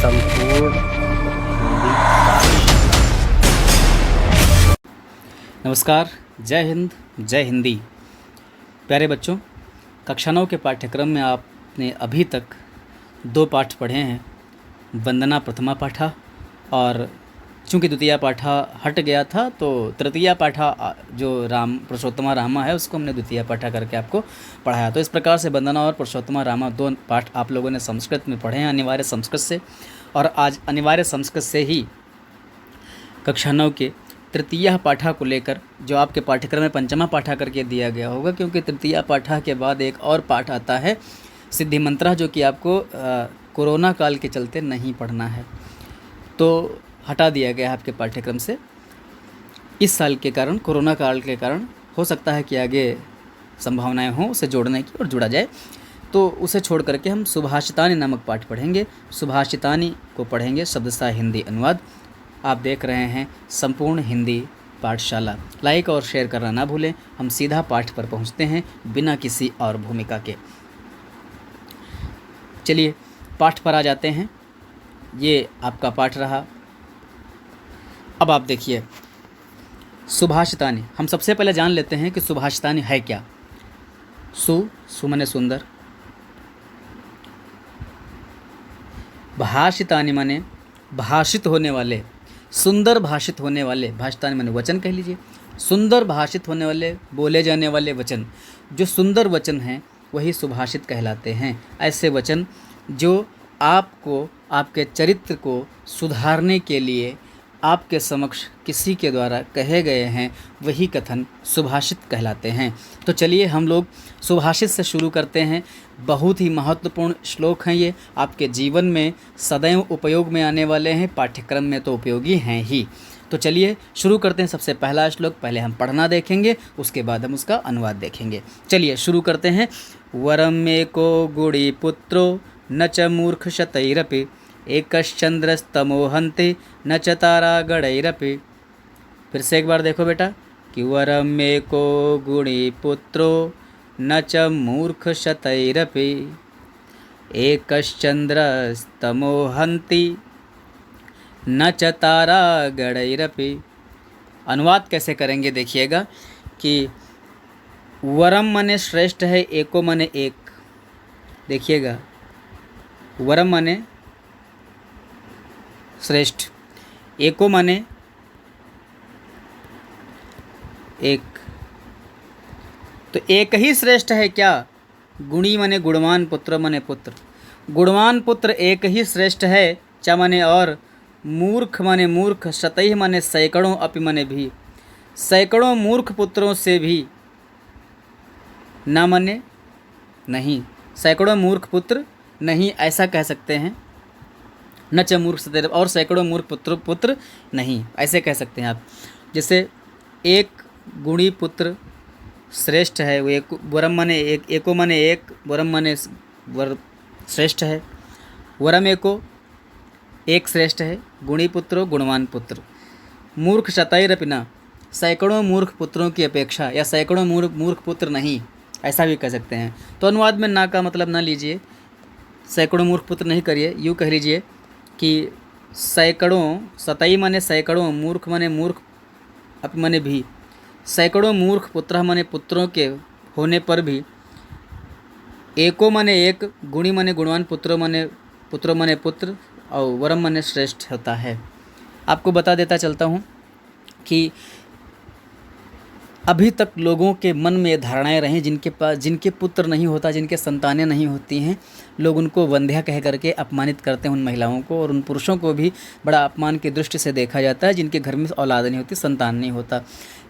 संपूर्ण हिंदी पाठ। नमस्कार, जय हिंद, जय हिंदी। प्यारे बच्चों, कक्षा 9 के पाठ्यक्रम में आपने अभी तक 2 पाठ पढ़े हैं, वंदना प्रथमा पाठा, और चूँकि द्वितीय पाठा हट गया था तो तृतीया पाठा जो राम पुरुषोत्तमा रामा है उसको हमने द्वितीय पाठा करके आपको पढ़ाया। तो इस प्रकार से वंदना और पुरुषोत्तमा रामा 2 पाठ आप लोगों ने संस्कृत में पढ़े हैं अनिवार्य संस्कृत से, और आज अनिवार्य संस्कृत से ही कक्षा 9 के तृतीय पाठा को लेकर जो आपके पाठ्यक्रम में पंचमा पाठा करके दिया गया होगा, क्योंकि तृतीय पाठा के बाद एक और पाठ आता है सिद्धि मंत्रा, जो कि आपको कोरोना काल के चलते नहीं पढ़ना है, तो हटा दिया गया है आपके पाठ्यक्रम से। इस साल के कारण, कोरोना काल के कारण हो सकता है कि आगे संभावनाएं हों उसे जोड़ने की और जुड़ा जाए, तो उसे छोड़ करके हम सुभाषितानी नामक पाठ पढ़ेंगे। सुभाषितानी को पढ़ेंगे शब्दशः हिंदी अनुवाद। आप देख रहे हैं संपूर्ण हिंदी पाठशाला। लाइक और शेयर करना ना भूलें। हम सीधा पाठ पर पहुंचते हैं बिना किसी और भूमिका के। चलिए पाठ पर आ जाते हैं। ये आपका पाठ रहा। अब आप देखिए, सुभाषितानी। हम सबसे पहले जान लेते हैं कि सुभाषितानी है क्या। सु माने सुंदर, भाषितानी माने भाषित होने वाले, सुंदर भाषित होने वाले। भाषितानी माने वचन कह लीजिए, सुंदर भाषित होने वाले, बोले जाने वाले वचन। जो सुंदर वचन हैं वही सुभाषित कहलाते हैं। ऐसे वचन जो आपको, आपके चरित्र को सुधारने के लिए आपके समक्ष किसी के द्वारा कहे गए हैं, वही कथन सुभाषित कहलाते हैं। तो चलिए हम लोग सुभाषित से शुरू करते हैं। बहुत ही महत्वपूर्ण श्लोक हैं ये, आपके जीवन में सदैव उपयोग में आने वाले हैं, पाठ्यक्रम में तो उपयोगी हैं ही। तो चलिए शुरू करते हैं। सबसे पहला श्लोक पहले हम पढ़ना देखेंगे, उसके बाद हम उसका अनुवाद देखेंगे। चलिए शुरू करते हैं। वरम में को गुड़ी पुत्रो न च मूर्ख शतैरपि एकश्चंद्रस्तमोहन्ति न च तारा गणैरपि। फिर से एक बार देखो बेटा कि वरम में को गुणी पुत्रो न च मूर्ख शतैरपि एकश्चंद्रस्तमोहन्ति न च तारा गणैरपि। अनुवाद कैसे करेंगे देखिएगा कि वरम माने श्रेष्ठ है, एको माने एक। देखिएगा, वरम माने श्रेष्ठ, एको माने एक। तो एक ही श्रेष्ठ है क्या? गुणी माने गुणवान, पुत्र माने पुत्र। गुणवान पुत्र एक ही श्रेष्ठ है, च माने और, मूर्ख माने मूर्ख, शतैः माने सैकड़ों, अपि माने भी। सैकड़ों मूर्ख पुत्रों से भी, ना माने नहीं, सैकड़ों मूर्ख पुत्र नहीं, ऐसा कह सकते हैं। न च मूर्ख शतैः, और सैकड़ों मूर्ख पुत्र नहीं, ऐसे कह सकते हैं आप। जैसे एक गुणी पुत्र श्रेष्ठ है, वो एक, वरम माने एक, एको माने एक, वरम माने वर श्रेष्ठ है। वरम एको, एक श्रेष्ठ है, गुणी पुत्रो गुणवान पुत्र। मूर्ख शतैरपि न, सैकड़ों मूर्ख पुत्रों की अपेक्षा, या सैकड़ों मूर्ख पुत्र नहीं, ऐसा भी कह सकते हैं। तो अनुवाद में ना का मतलब ना लीजिए, सैकड़ों मूर्ख पुत्र नहीं करिए, यूँ कह लीजिए कि सैकड़ों, शतैः माने सैकड़ों, मूर्ख माने मूर्ख, अपि माने भी। सैकड़ों मूर्ख पुत्र माने पुत्रों के होने पर भी, एको माने एक, गुणी माने गुणवान, पुत्रों माने पुत्र, और वरम माने श्रेष्ठ होता है। आपको बता देता चलता हूँ कि अभी तक लोगों के मन में धारणाएं रहीं, जिनके पुत्र नहीं होता, जिनके संतानें नहीं होती हैं, लोग उनको वंध्या कह करके अपमानित करते हैं उन महिलाओं को, और उन पुरुषों को भी बड़ा अपमान की दृष्टि से देखा जाता है जिनके घर में औलाद नहीं होती, संतान नहीं होता।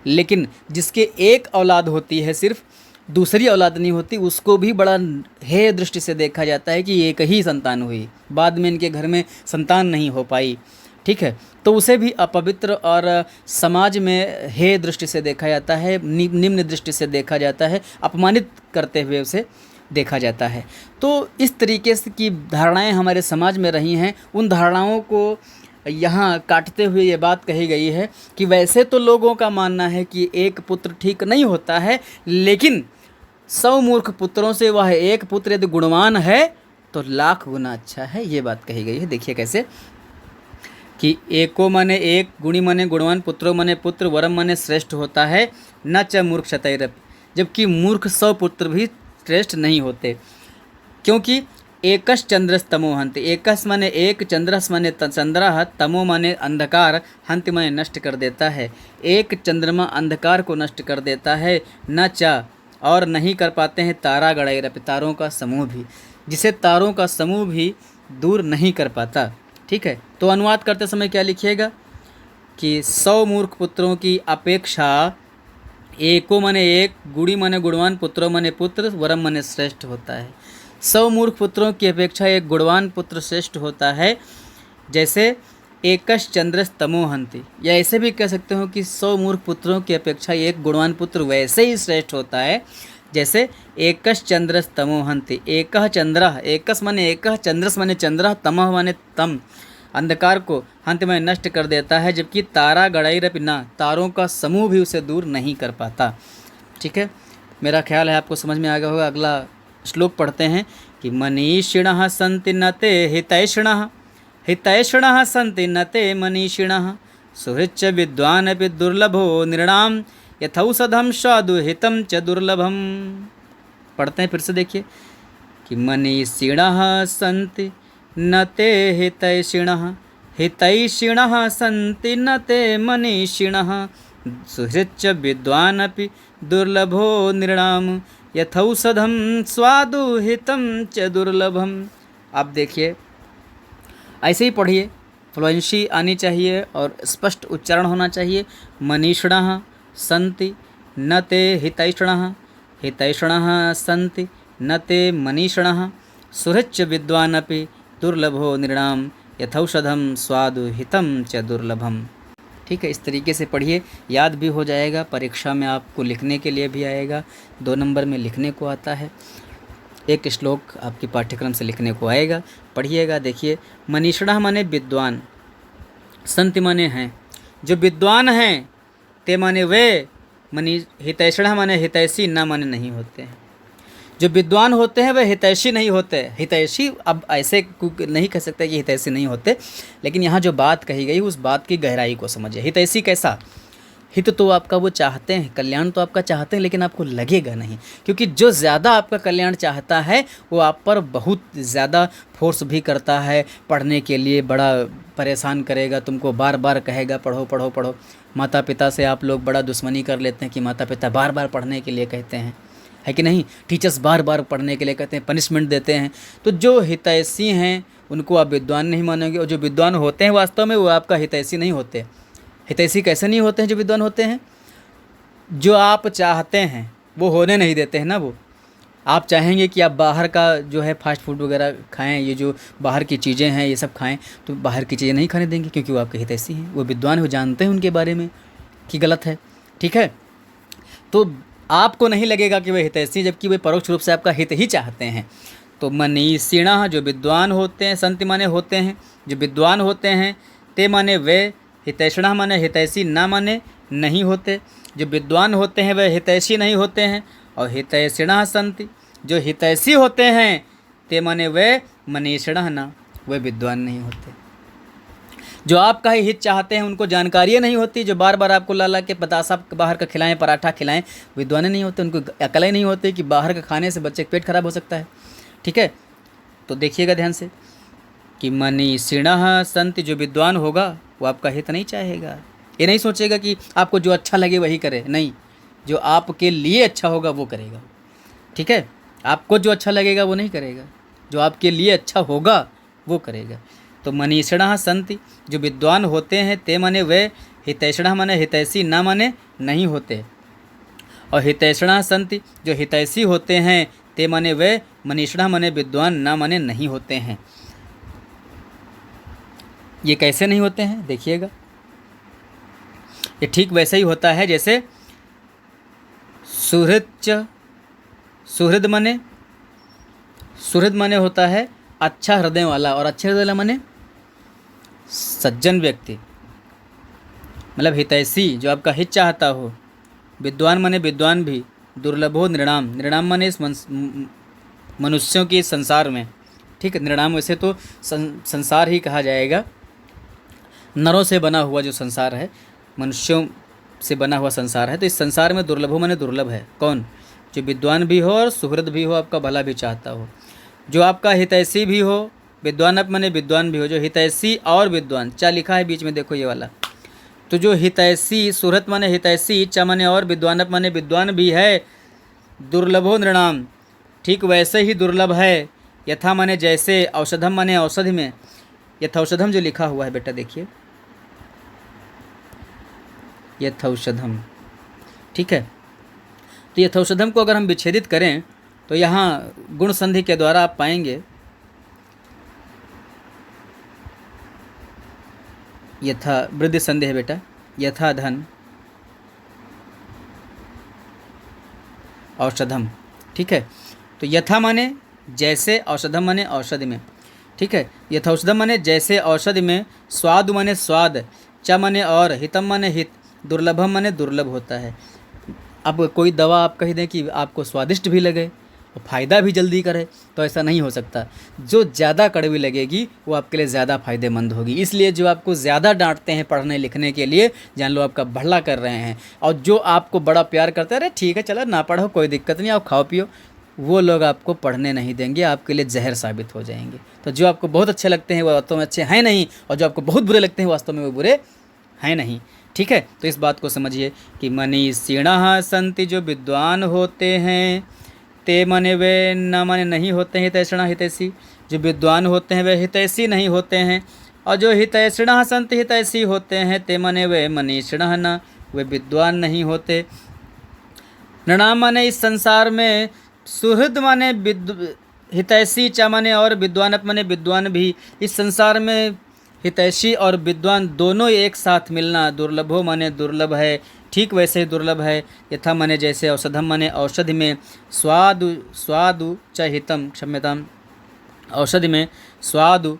लेकिन जिसके एक औलाद होती है, सिर्फ दूसरी औलाद नहीं होती, उसको भी बड़ा हेय दृष्टि से देखा जाता है कि एक ही संतान हुई, बाद में इनके घर में संतान नहीं हो पाई। ठीक है, तो उसे भी अपवित्र और समाज में हेय दृष्टि से देखा जाता है, निम्न दृष्टि से देखा जाता है, अपमानित करते हुए उसे देखा जाता है। तो इस तरीके से की धारणाएं हमारे समाज में रही हैं। उन धारणाओं को यहाँ काटते हुए ये बात कही गई है कि वैसे तो लोगों का मानना है कि एक पुत्र ठीक नहीं होता है, लेकिन 100 मूर्ख पुत्रों से वह एक पुत्र यदि गुणवान है तो लाख गुना अच्छा है, ये बात कही गई है। देखिए कैसे कि एको मने एक, गुणी मने गुणवान, पुत्रो मने पुत्र, वरम मने श्रेष्ठ होता है, न च मूर्ख शतैरपि। जबकि मूर्ख 100 पुत्र भी श्रेष्ठ नहीं होते, क्योंकि एकश चंद्रस तमो हंति। एकस माने एक, चंद्रस माने चंद्र, तमो माने अंधकार, हंति माने नष्ट कर देता है। एक चंद्रमा अंधकार को नष्ट कर देता है, न चा और नहीं कर पाते हैं तारा गणैरपि, तारों का समूह भी, जिसे तारों का समूह भी दूर नहीं कर पाता। ठीक है, तो अनुवाद करते समय क्या लिखिएगा कि 100 मूर्ख पुत्रों की अपेक्षा एको मने एक, गुणी मने गुणवान, पुत्रो मने पुत्र, वरम मने श्रेष्ठ होता है। 100 मूर्ख पुत्रों की अपेक्षा एक गुणवान पुत्र श्रेष्ठ होता है, जैसे एकश चंद्रस तमो हंति। या ऐसे भी कह सकते हो कि 100 मूर्ख पुत्रों की अपेक्षा एक गुणवान पुत्र वैसे ही श्रेष्ठ होता है, जैसे एकश चंद्रस तमो हंति। एकह चंद्र, एकस माने एकह, चंद्रस माने चंद्र, तमह माने तम, अंधकार को हंत में नष्ट कर देता है। जबकि तारा गणैरपि न, तारों का समूह भी उसे दूर नहीं कर पाता। ठीक है, मेरा ख्याल है आपको समझ में आ गया होगा। अगला श्लोक पढ़ते हैं कि मनीषिणः सन्ति न ते हितैषिणः, हितैषिणः सन्ति न ते मनीषिणः, सुहृच्च विद्वानपि दुर्लभो नृणां, यथौषधं स्वादुहितं च दुर्लभम। पढ़ते हैं फिर से, देखिए कि मनीषिणः सन्ति न ते हितैषिणः, हितैषिणः सन्ति न ते मनीषिणः, सुहृच्च विद्वानपि दुर्लभो नृणां, यथौषधं स्वादुहितं च दुर्लभम। आप देखिए ऐसे ही पढ़िए, फ्लुएंसी आनी चाहिए और स्पष्ट उच्चारण होना चाहिए। मनीषिणः सन्ति न ते हितैषिणः, हितैषिणः सन्ति न ते मनीषिणः, सुहृच्च विद्वानपि दुर्लभो नृणां, यथौषधं स्वादुहितं च दुर्लभम। ठीक है, इस तरीके से पढ़िए, याद भी हो जाएगा, परीक्षा में आपको लिखने के लिए भी आएगा। 2 नंबर में लिखने को आता है, एक श्लोक आपके पाठ्यक्रम से लिखने को आएगा। पढ़िएगा, देखिए मनीषिणः माने विद्वान, संत माने हैं जो विद्वान हैं, ते माने वे, हितैषिणः माने हितैषी, ना माने नहीं होते हैं। जो विद्वान होते हैं वह हितैषी नहीं होते। हितैषी अब ऐसे नहीं कह सकते कि हितैषी नहीं होते, लेकिन यहाँ जो बात कही गई उस बात की गहराई को समझिए। हितैषी कैसा? हित तो आपका वो चाहते हैं, कल्याण तो आपका चाहते हैं, लेकिन आपको लगेगा नहीं, क्योंकि जो ज़्यादा आपका कल्याण चाहता है वो आप पर बहुत ज़्यादा फोर्स भी करता है, पढ़ने के लिए बड़ा परेशान करेगा, तुमको बार बार कहेगा पढ़ो पढ़ो पढ़ो। माता पिता से आप लोग बड़ा दुश्मनी कर लेते हैं कि माता पिता बार बार पढ़ने के लिए कहते हैं, है कि नहीं? टीचर्स बार बार पढ़ने के लिए कहते हैं, पनिशमेंट देते हैं। तो जो हितैषी हैं उनको आप विद्वान नहीं मानोगे, और जो विद्वान होते हैं वास्तव में वो आपका हितैषी नहीं होते। हितैषी कैसे नहीं होते हैं जो विद्वान होते हैं? जो आप चाहते हैं वो होने नहीं देते हैं ना। वो आप चाहेंगे कि आप बाहर का जो है फास्ट फूड वगैरह खाएं, ये जो बाहर की चीज़ें हैं ये सब खाएं, तो बाहर की चीज़ें नहीं खाने देंगे, क्योंकि वो आपके हितैषी हैं, वो विद्वान हो, जानते हैं उनके बारे में कि गलत है। ठीक है, तो आपको नहीं लगेगा कि वे हितैषी, जबकि वे परोक्ष रूप से आपका हित ही चाहते हैं। तो मनीषिणः जो विद्वान होते हैं, संत माने होते हैं जो विद्वान होते हैं, ते माने वे, हितैषिणः माने हितैषी, ना माने नहीं होते। जो विद्वान होते हैं वे हितैषी नहीं होते हैं, और हितैषिणः सन्ति जो हितैषी होते हैं, ते माने वे, मनीषिणः ना, वे विद्वान नहीं होते। जो आपका ही हित चाहते हैं उनको जानकारी नहीं होती, जो बार बार आपको ला ला के बतासा बाहर का खिलाएं, पराठा खिलाएं, विद्वान नहीं होते, उनको अकल ही नहीं होती कि बाहर का खाने से बच्चे का पेट खराब हो सकता है। ठीक है, तो देखिएगा ध्यान से कि मनीषिणः सन्ति जो विद्वान होगा वो आपका हित नहीं चाहेगा, ये नहीं सोचेगा कि आपको जो अच्छा लगे वही करे, नहीं, जो आपके लिए अच्छा होगा वो करेगा। ठीक है, आपको जो अच्छा लगेगा वो नहीं करेगा, जो आपके लिए अच्छा होगा वो करेगा। तो मनीषिणः सन्ति जो विद्वान होते हैं, ते माने वे, हितैषिणः माने हितैषी, ना माने नहीं होते, और हितैषिणः सन्ति जो हितैषी होते हैं, ते माने वे, मनीषिणः माने विद्वान, ना माने नहीं होते हैं। ये कैसे नहीं होते हैं देखिएगा, ये ठीक वैसे ही होता है जैसे सुहृद माने होता है अच्छा हृदय वाला, और अच्छे हृदय वाला माने सज्जन व्यक्ति, मतलब हितैषी जो आपका हित चाहता हो। विद्वान माने विद्वान भी, दुर्लभो नृणाम, नृणाम माने इस मनुष्यों के संसार में। ठीक है। नृणाम वैसे तो संसार ही कहा जाएगा, नरों से बना हुआ जो संसार है, मनुष्यों से बना हुआ संसार है। तो इस संसार में दुर्लभो माने दुर्लभ है कौन? जो विद्वान भी हो और सुहृद भी हो, आपका भला भी चाहता हो, जो आपका हितैषी भी हो। विद्वान अप माने विद्वान भी हो, जो हितैषी और विद्वान, चा लिखा है बीच में देखो ये वाला। तो जो हितैषी, सुहृद माने हितैषी, चा माने और, विद्वान अप माने विद्वान भी है। दुर्लभो नृणाम, ठीक वैसे ही दुर्लभ है। यथा माने जैसे, औषधम माने औषधि में, यथौषधम जो लिखा हुआ है बेटा देखिए, यथौषधम, ठीक है। तो यथौषधम को अगर हम विच्छेदित करें तो यहाँ गुण संधि के द्वारा आप पाएंगे यथा, वृद्धि संधि है बेटा, यथा धन औषधम, ठीक है। तो यथा माने जैसे, औषधम माने औषधि में, ठीक है। यथौषधम माने जैसे औषधि में, स्वाद माने स्वाद, च माने और, हितम माने हित, दुर्लभम माने दुर्लभ होता है। अब कोई दवा आप कह दें कि आपको स्वादिष्ट भी लगे और फ़ायदा भी जल्दी करे, तो ऐसा नहीं हो सकता। जो ज़्यादा कड़वी लगेगी वो आपके लिए ज़्यादा फ़ायदेमंद होगी। इसलिए जो आपको ज़्यादा डांटते हैं पढ़ने लिखने के लिए, जान लो आपका भला कर रहे हैं। और जो आपको बड़ा प्यार करते हैं, अरे ठीक है चलो ना पढ़ो कोई दिक्कत नहीं, आप खाओ पियो, वो लोग आपको पढ़ने नहीं देंगे, आपके लिए जहर साबित हो जाएंगे। तो जो आपको बहुत अच्छे लगते हैं वो वास्तव में अच्छे हैं नहीं, और जो आपको बहुत बुरे लगते हैं वास्तव में वो बुरे हैं नहीं, ठीक है। तो इस बात को समझिए कि मनीषिणः संति, जो विद्वान होते हैं, ते मने वे, न मने नहीं होते हैं, हितैषिणः हितैषी, जो विद्वान होते हैं वे हितैषी नहीं होते हैं। और जो हितैषिणः संति, हितैषी होते हैं, ते मने वे मनीषिणः न, वे विद्वान नहीं होते। नृणाम माने इस संसार में, सुहृद माने हितैषी, च माने और, विद्वान माने विद्वान भी। इस संसार में हितैषी और विद्वान दोनों एक साथ मिलना दुर्लभो माने दुर्लभ है, ठीक वैसे ही दुर्लभ है। यथा माने जैसे, औषधम माने औषधि में, स्वादु स्वादु च हितम, क्षम्यताम, औषधि में स्वादु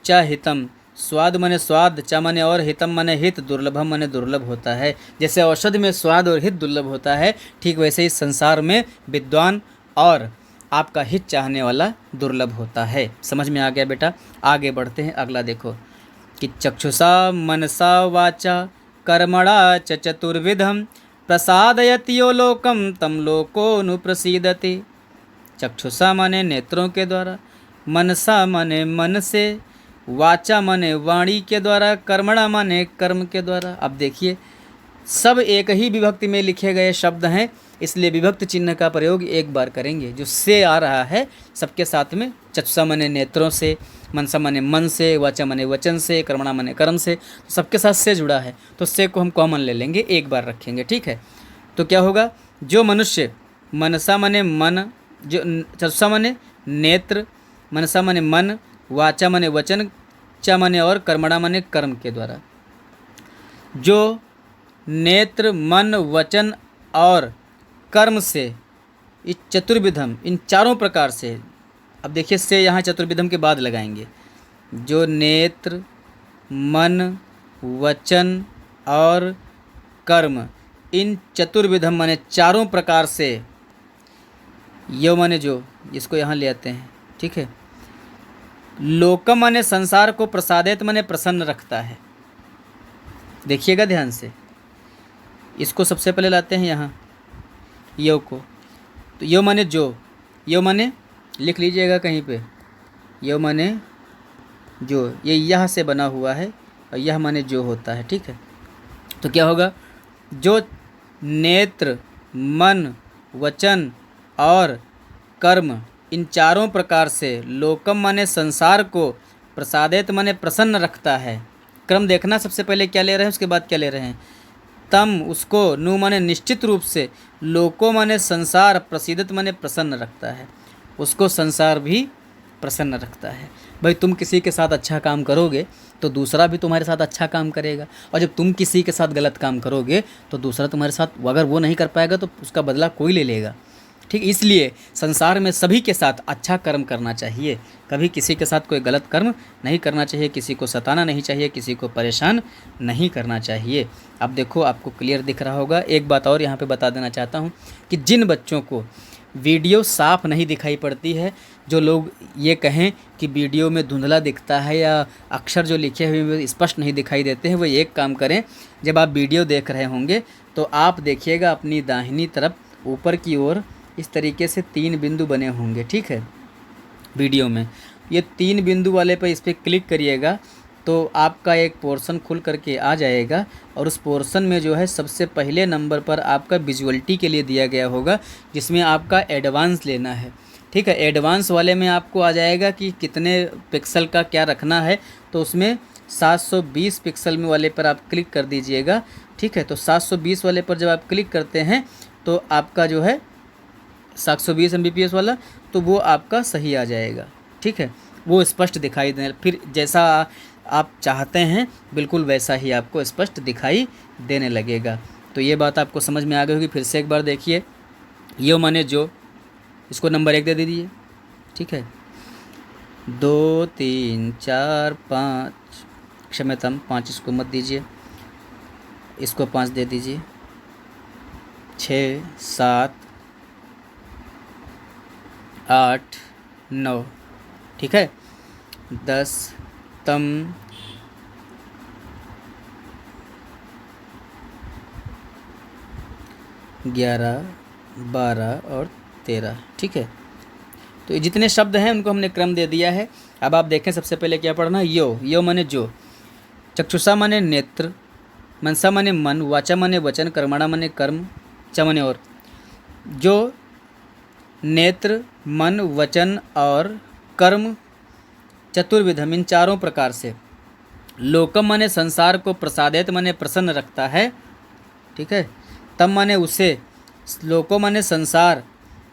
च हितम, स्वाद माने स्वाद, च माने और, हितम माने हित, दुर्लभम माने दुर्लभ होता है। जैसे औषधि में स्वाद और हित दुर्लभ होता है, ठीक वैसे इस संसार में विद्वान और आपका हित चाहने वाला दुर्लभ होता है। समझ में आ गया बेटा? आगे बढ़ते हैं, अगला देखो कि चक्षुषा मनसा वाचा कर्मणा च चतुर्विधम प्रसादयति यो लोकम तम लोकोनुप्रसीदति। चक्षुषा माने नेत्रों के द्वारा, मनसा माने मन से, वाचा माने वाणी के द्वारा, कर्मणा माने कर्म के द्वारा। अब देखिए सब एक ही विभक्ति में लिखे गए शब्द हैं, इसलिए विभक्त चिन्ह का प्रयोग एक बार करेंगे। जो से आ रहा है सबके साथ में, चक्षुषा माने नेत्रों से, मनसा माने मन से, वाचा माने वचन से, कर्मणा माने कर्म से, तो सबके साथ से जुड़ा है, तो से को हम कॉमन ले लेंगे, एक बार रखेंगे, ठीक है। तो क्या होगा, जो मनुष्य, मनसा माने मन, जो चक्षुषा माने नेत्र, मनसा माने मन, वाचा माने वचन, च माने और, कर्मणा माने कर्म के द्वारा, जो नेत्र मन वचन और कर्म से, इस चतुर्विधम, इन चारों प्रकार से, अब देखिए से यहाँ चतुर्विधम के बाद लगाएंगे, जो नेत्र मन वचन और कर्म, इन चतुर्विधम माने चारों प्रकार से, यो माने जो, इसको यहाँ ले आते हैं, ठीक है। लोकम माने संसार को, प्रसादित माने प्रसन्न रखता है। देखिएगा ध्यान से, इसको सबसे पहले लाते हैं यहाँ यो को। तो यो माने जो, यो माने लिख लीजिएगा कहीं पे, यो माने जो, ये यहाँ से बना हुआ है और यह माने जो होता है, ठीक है। तो क्या होगा, जो नेत्र मन वचन और कर्म, इन चारों प्रकार से, लोकम माने संसार को, प्रसादित माने प्रसन्न रखता है। क्रम देखना, सबसे पहले क्या ले रहे हैं उसके बाद क्या ले रहे हैं, तम उसको, नु माने निश्चित रूप से, लोको माने संसार, प्रसिद्ध माने प्रसन्न रखता है, उसको संसार भी प्रसन्न रखता है। भाई तुम किसी के साथ अच्छा काम करोगे तो दूसरा भी तुम्हारे साथ अच्छा काम करेगा, और जब तुम किसी के साथ गलत काम करोगे तो दूसरा तुम्हारे साथ, अगर वो नहीं कर पाएगा तो उसका बदला कोई ले लेगा, ठीक। इसलिए संसार में सभी के साथ अच्छा कर्म करना चाहिए, कभी किसी के साथ कोई गलत कर्म नहीं करना चाहिए, किसी को सताना नहीं चाहिए, किसी को परेशान नहीं करना चाहिए। अब देखो आपको क्लियर दिख रहा होगा। एक बात और यहाँ पे बता देना चाहता हूँ कि जिन बच्चों को वीडियो साफ नहीं दिखाई पड़ती है, जो लोग ये कहें कि वीडियो में धुंधला दिखता है या अक्षर जो लिखे हुए स्पष्ट नहीं दिखाई देते हैं, वो एक काम करें, जब आप वीडियो देख रहे होंगे तो आप देखिएगा अपनी दाहिनी तरफ ऊपर की ओर इस तरीके से 3 बिंदु बने होंगे, ठीक है। वीडियो में ये 3 बिंदु वाले पर इस पर क्लिक करिएगा तो आपका एक पोर्शन खुल करके आ जाएगा और उस पोर्शन में जो है सबसे पहले नंबर पर आपका विजुअलिटी के लिए दिया गया होगा, जिसमें आपका एडवांस लेना है, ठीक है। एडवांस वाले में आपको आ जाएगा कि कितने पिक्सल का क्या रखना है, तो उसमें 720 पिक्सल में वाले पर आप क्लिक कर दीजिएगा, ठीक है। तो 720 वाले पर जब आप क्लिक करते हैं तो आपका जो है 720 Mbps वाला, तो वो आपका सही आ जाएगा, ठीक है। वो स्पष्ट दिखाई देने, फिर जैसा आप चाहते हैं बिल्कुल वैसा ही आपको स्पष्ट दिखाई देने लगेगा। तो ये बात आपको समझ में आ गई होगी। फिर से एक बार देखिए, यो माने जो, इसको नंबर 1 दे दीजिए, ठीक है। 2 3 4 5, क्षम्यताम 5 इसको मत दीजिए, इसको 5 दे दीजिए, 6 7 8 9, ठीक है। 10 तम 11 12 और 13, ठीक है। तो ये जितने शब्द हैं उनको हमने क्रम दे दिया है। अब आप देखें सबसे पहले क्या पढ़ना, यो माने जो, चक्षुषा माने नेत्र, मनसा माने मन, वाचा माने वचन, कर्मणा माने कर्म, च माने और। जो नेत्र, मन, वचन और कर्म चतुर्विधम, इन चारों प्रकार से। लोकम माने संसार को, प्रसादित माने प्रसन्न रखता है, ठीक है। तम माने उसे, लोको माने संसार,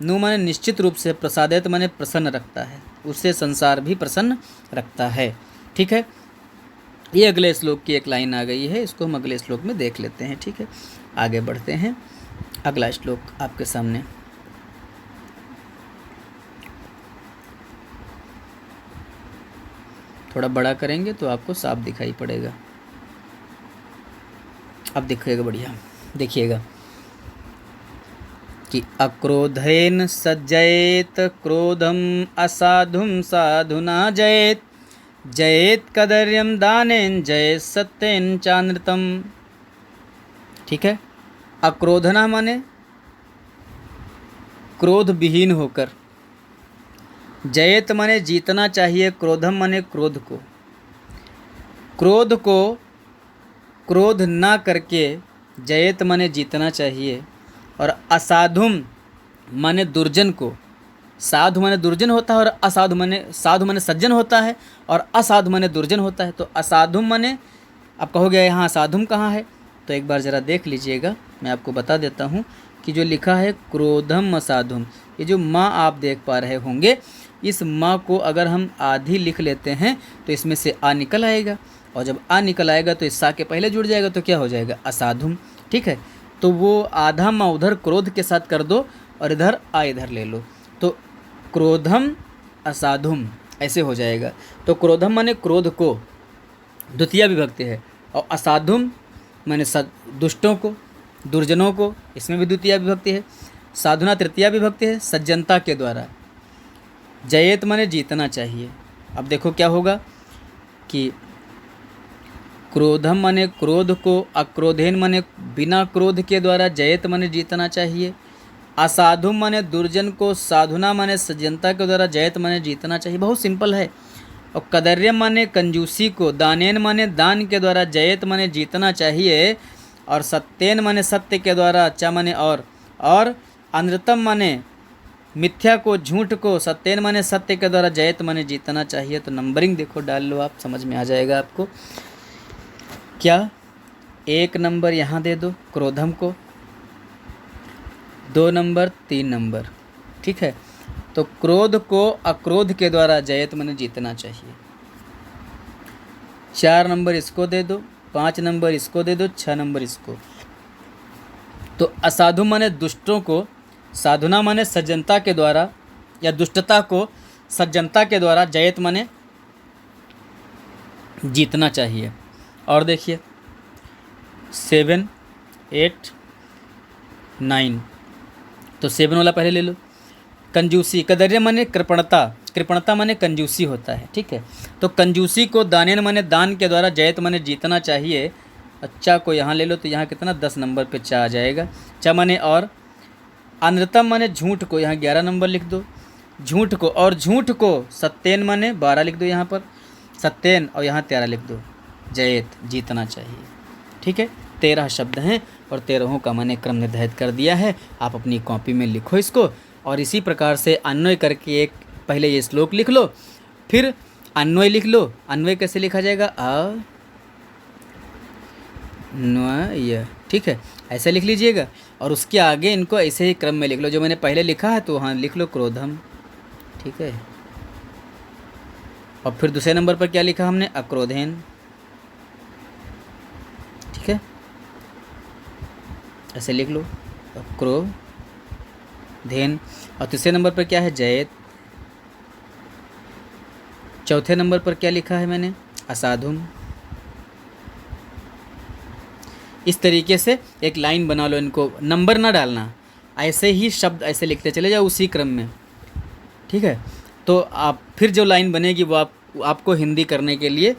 नु माने निश्चित रूप से, प्रसादित माने प्रसन्न रखता है, उससे संसार भी प्रसन्न रखता है, ठीक है। ये अगले श्लोक की एक लाइन आ गई है, इसको हम अगले श्लोक में देख लेते हैं, ठीक है। आगे बढ़ते हैं, अगला श्लोक आपके सामने। थोड़ा बड़ा करेंगे तो आपको साफ दिखाई पड़ेगा, अब दिखेगा बढ़िया, देखिएगा कि अक्रोधेन सज्जयेत क्रोधम असाधुम साधुना जयेत, जयेत कदर्यम दानेन जयेत सत्येन चानृतम, ठीक है। अक्रोधना माने क्रोध विहीन होकर, जयेत माने जीतना चाहिए, क्रोधम माने क्रोध को, क्रोध को क्रोध ना करके जयेत माने जीतना चाहिए, और असाधुम माने दुर्जन को, साधु माने दुर्जन होता है और असाधु माने, साधु माने सज्जन होता है और असाधु माने दुर्जन होता है। तो असाधुम माने, आप कहोगे यहाँ असाधुम कहाँ है, तो एक बार ज़रा देख लीजिएगा, मैं आपको बता देता हूँ कि जो लिखा है क्रोधम असाधुम, ये जो माँ आप देख पा रहे होंगे, इस माँ को अगर हम आधी लिख लेते हैं तो इसमें से आ निकल आएगा, और जब आ निकल आएगा तो इस सा के पहले जुड़ जाएगा, तो क्या हो जाएगा, असाधुम, ठीक है। तो वो आधा माँ उधर क्रोध के साथ कर दो और इधर आ इधर ले लो, तो क्रोधम असाधुम ऐसे हो जाएगा। तो क्रोधम माने क्रोध को, द्वितीय विभक्ति है, और असाधुम माने दुष्टों को, दुर्जनों को, इसमें भी द्वितीय विभक्ति है। साधुना तृतीया विभक्ति है, सज्जनता के द्वारा। जयेत माने जीतना चाहिए। अब देखो क्या होगा कि क्रोधम माने क्रोध को, अक्रोधेन माने बिना क्रोध के द्वारा, जयेत माने जीतना चाहिए, असाधु माने दुर्जन को, साधुना माने सज्जनता के द्वारा, जयत माने जीतना चाहिए। बहुत सिंपल है। और कदर्यम माने कंजूसी को, दानेन माने दान के द्वारा, जयत माने जीतना चाहिए, और सत्येन माने सत्य के द्वारा, च माने और अनृतम माने मिथ्या को, झूठ को, सत्येन माने सत्य के द्वारा, जयत माने जीतना चाहिए। तो नंबरिंग देखो डाल लो, आप समझ में आ जाएगा आपको। क्या 1 नंबर यहाँ दे दो क्रोधम को, 2 नंबर 3 नंबर, ठीक है। तो क्रोध को अक्रोध के द्वारा जयत माने जीतना चाहिए। 4 नंबर इसको दे दो, 5 नंबर इसको दे दो, 6 नंबर इसको। तो असाधु माने दुष्टों को, साधुना माने सज्जनता के द्वारा, या दुष्टता को सज्जनता के द्वारा, जयत माने जीतना चाहिए। और देखिए 7 8 9, तो 7 वाला पहले ले लो। कंजूसी, कदर्य माने कृपणता, कृपणता माने कंजूसी होता है, ठीक है। तो कंजूसी को दानेन माने दान के द्वारा, जयत माने जीतना चाहिए। अच्छा को यहाँ ले लो तो यहाँ कितना 10 नंबर पे चा आ जाएगा। चा माने और, अनृतम माने झूठ को, यहाँ 11 नंबर लिख दो झूठ को, और झूठ को सत्येन माने 12 लिख दो यहाँ पर सत्येन, और यहाँ 13 लिख दो जयत जीतना चाहिए, ठीक है। 13 शब्द हैं और 13 का मैंने क्रम निर्धारित कर दिया है। आप अपनी कॉपी में लिखो इसको, और इसी प्रकार से अन्वय करके एक पहले ये श्लोक लिख लो, फिर अन्वय लिख लो। अन्वय कैसे लिखा जाएगा? अन्वय, ठीक है, ऐसे लिख लीजिएगा। और उसके आगे इनको ऐसे ही क्रम में लिख लो जो मैंने पहले लिखा है, तो वहाँ लिख लो क्रोधम, ठीक है। और फिर दूसरे नंबर पर क्या लिखा हमने? अक्रोधेन, ठीक है, ऐसे लिख लो अक्रोधेन। और तीसरे नंबर पर क्या है? जयत। चौथे नंबर पर क्या लिखा है मैंने? असाधुम। इस तरीके से एक लाइन बना लो, इनको नंबर ना डालना, ऐसे ही शब्द ऐसे लिखते चले जाओ उसी क्रम में, ठीक है। तो आप फिर जो लाइन बनेगी वो आपको हिंदी करने के लिए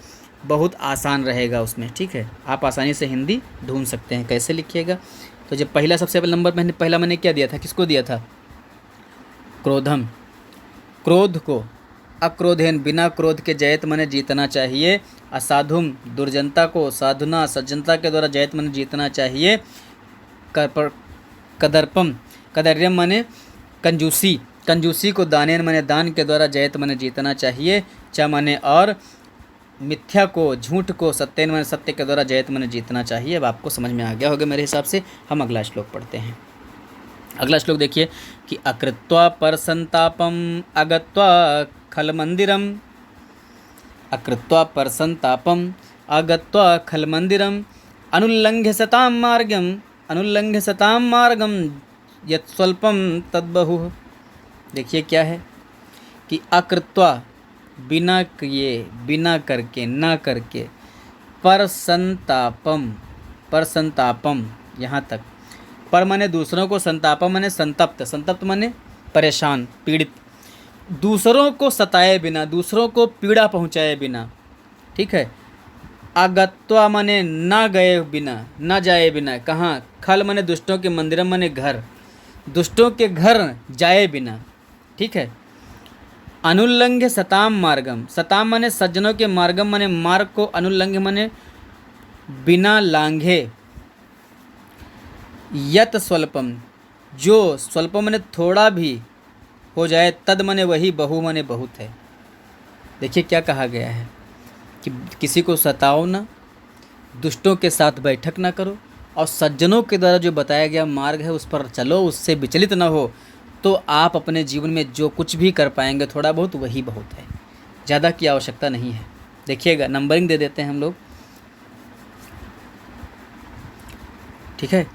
बहुत आसान रहेगा उसमें, ठीक है। आप आसानी से हिंदी ढूंढ सकते हैं कैसे लिखिएगा। तो जब पहला सबसे पहले नंबर पहला मैंने क्या दिया था, किसको दिया था? क्रोधम, क्रोध को। अक्रोधेन, बिना क्रोध के जयत मने जीतना चाहिए। असाधुम, दुर्जनता को। साधुना, सज्जनता के द्वारा जयत मने जीतना चाहिए। कदर्पम, कदर्यम मने कंजूसी, कंजूसी को। दानेन मने दान के द्वारा जयत मने जीतना चाहिए। च मने और, मिथ्या को, झूठ को। सत्येन मने सत्य के द्वारा जयत मने जीतना चाहिए। अब आपको समझ में आ गया होगा मेरे हिसाब से। हम अगला श्लोक पढ़ते हैं। अगला श्लोक देखिए कि अकृत्वा पर संतापम अगत्वा खल मंदिरम, अकृत्वा पर संतापम अगत्वा खल मंदिरम, अनुल्लंघ्य सताम मार्गम, अनुल्लंघ्य सताम मार्गम यत् स्वल्पम तद्बहु। देखिए क्या है कि अकृत्वा, बिना किए, बिना करके, ना करके। पर संतापम, पर संतापम, यहाँ तक। पर माने दूसरों को, संतापम माने संतप्त, संतप्त माने परेशान, पीड़ित। दूसरों को सताए बिना, दूसरों को पीड़ा पहुँचाए बिना, ठीक है। अगत्वा माने ना गए बिना, ना जाए बिना। कहाँ? खल माने दुष्टों के, मंदिरम माने घर, दुष्टों के घर जाए बिना, ठीक है। अनुल्लंघ्य सताम मार्गम, सताम माने सज्जनों के, मार्गम माने मार्ग को। अनुल्लंघ्य माने बिना लांघे। यत स्वल्पम, जो, स्वल्पम माने थोड़ा भी हो जाए। तद माने वही, बहु माने बहुत है। देखिए क्या कहा गया है कि किसी को सताओ ना, दुष्टों के साथ बैठक ना करो, और सज्जनों के द्वारा जो बताया गया मार्ग है उस पर चलो, उससे विचलित ना हो, तो आप अपने जीवन में जो कुछ भी कर पाएंगे थोड़ा बहुत, वही बहुत है, ज़्यादा की आवश्यकता नहीं है। देखिएगा नंबरिंग दे देते हैं हम लोग, ठीक है।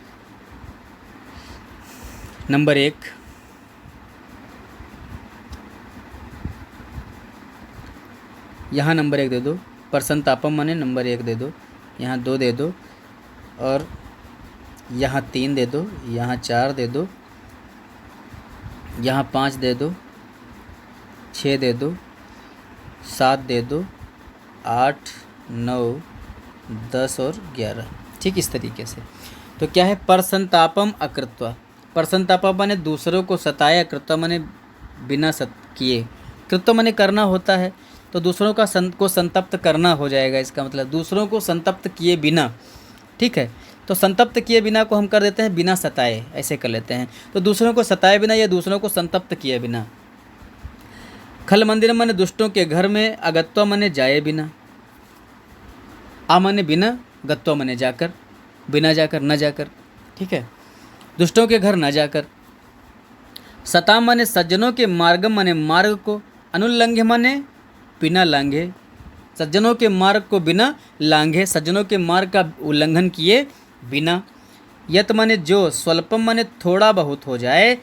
नंबर 1, यहाँ नंबर 1 दे दो। परसंतापम माने नंबर 1 दे दो, यहाँ 2 दे दो, और यहाँ 3 दे दो, यहाँ 4 दे दो, यहाँ 5 दे दो, 6 दे दो, 7 दे दो, 8, 9, 10 और 11, ठीक इस तरीके से। तो क्या है? परसंतापम अकृत्वा, परसंतापम माने दूसरों को सताया, कृत्वा माने बिना किए। कृत्व माने करना होता है, तो दूसरों का को संतप्त करना हो जाएगा, इसका मतलब दूसरों को संतप्त किए बिना, ठीक है। तो संतप्त किए बिना को हम कर देते हैं बिना सताए, ऐसे कर लेते हैं। तो दूसरों को सताए बिना या दूसरों को संतप्त किए बिना। खल मंदिर माने दुष्टों के घर में। अगत्वा माने जाए बिना। आ माने बिना, गत्वा माने जाकर, बिना जाकर, न जाकर, ठीक है, दुष्टों के घर न जाकर। सताम माने सज्जनों के, मार्गम माने मार्ग को। अनुल्लंघ्य माने बिना लांघे, सज्जनों के मार्ग को बिना लांघे, सज्जनों के मार्ग का उल्लंघन किए बिना। यत माने जो, स्वल्पम माने थोड़ा बहुत हो जाए।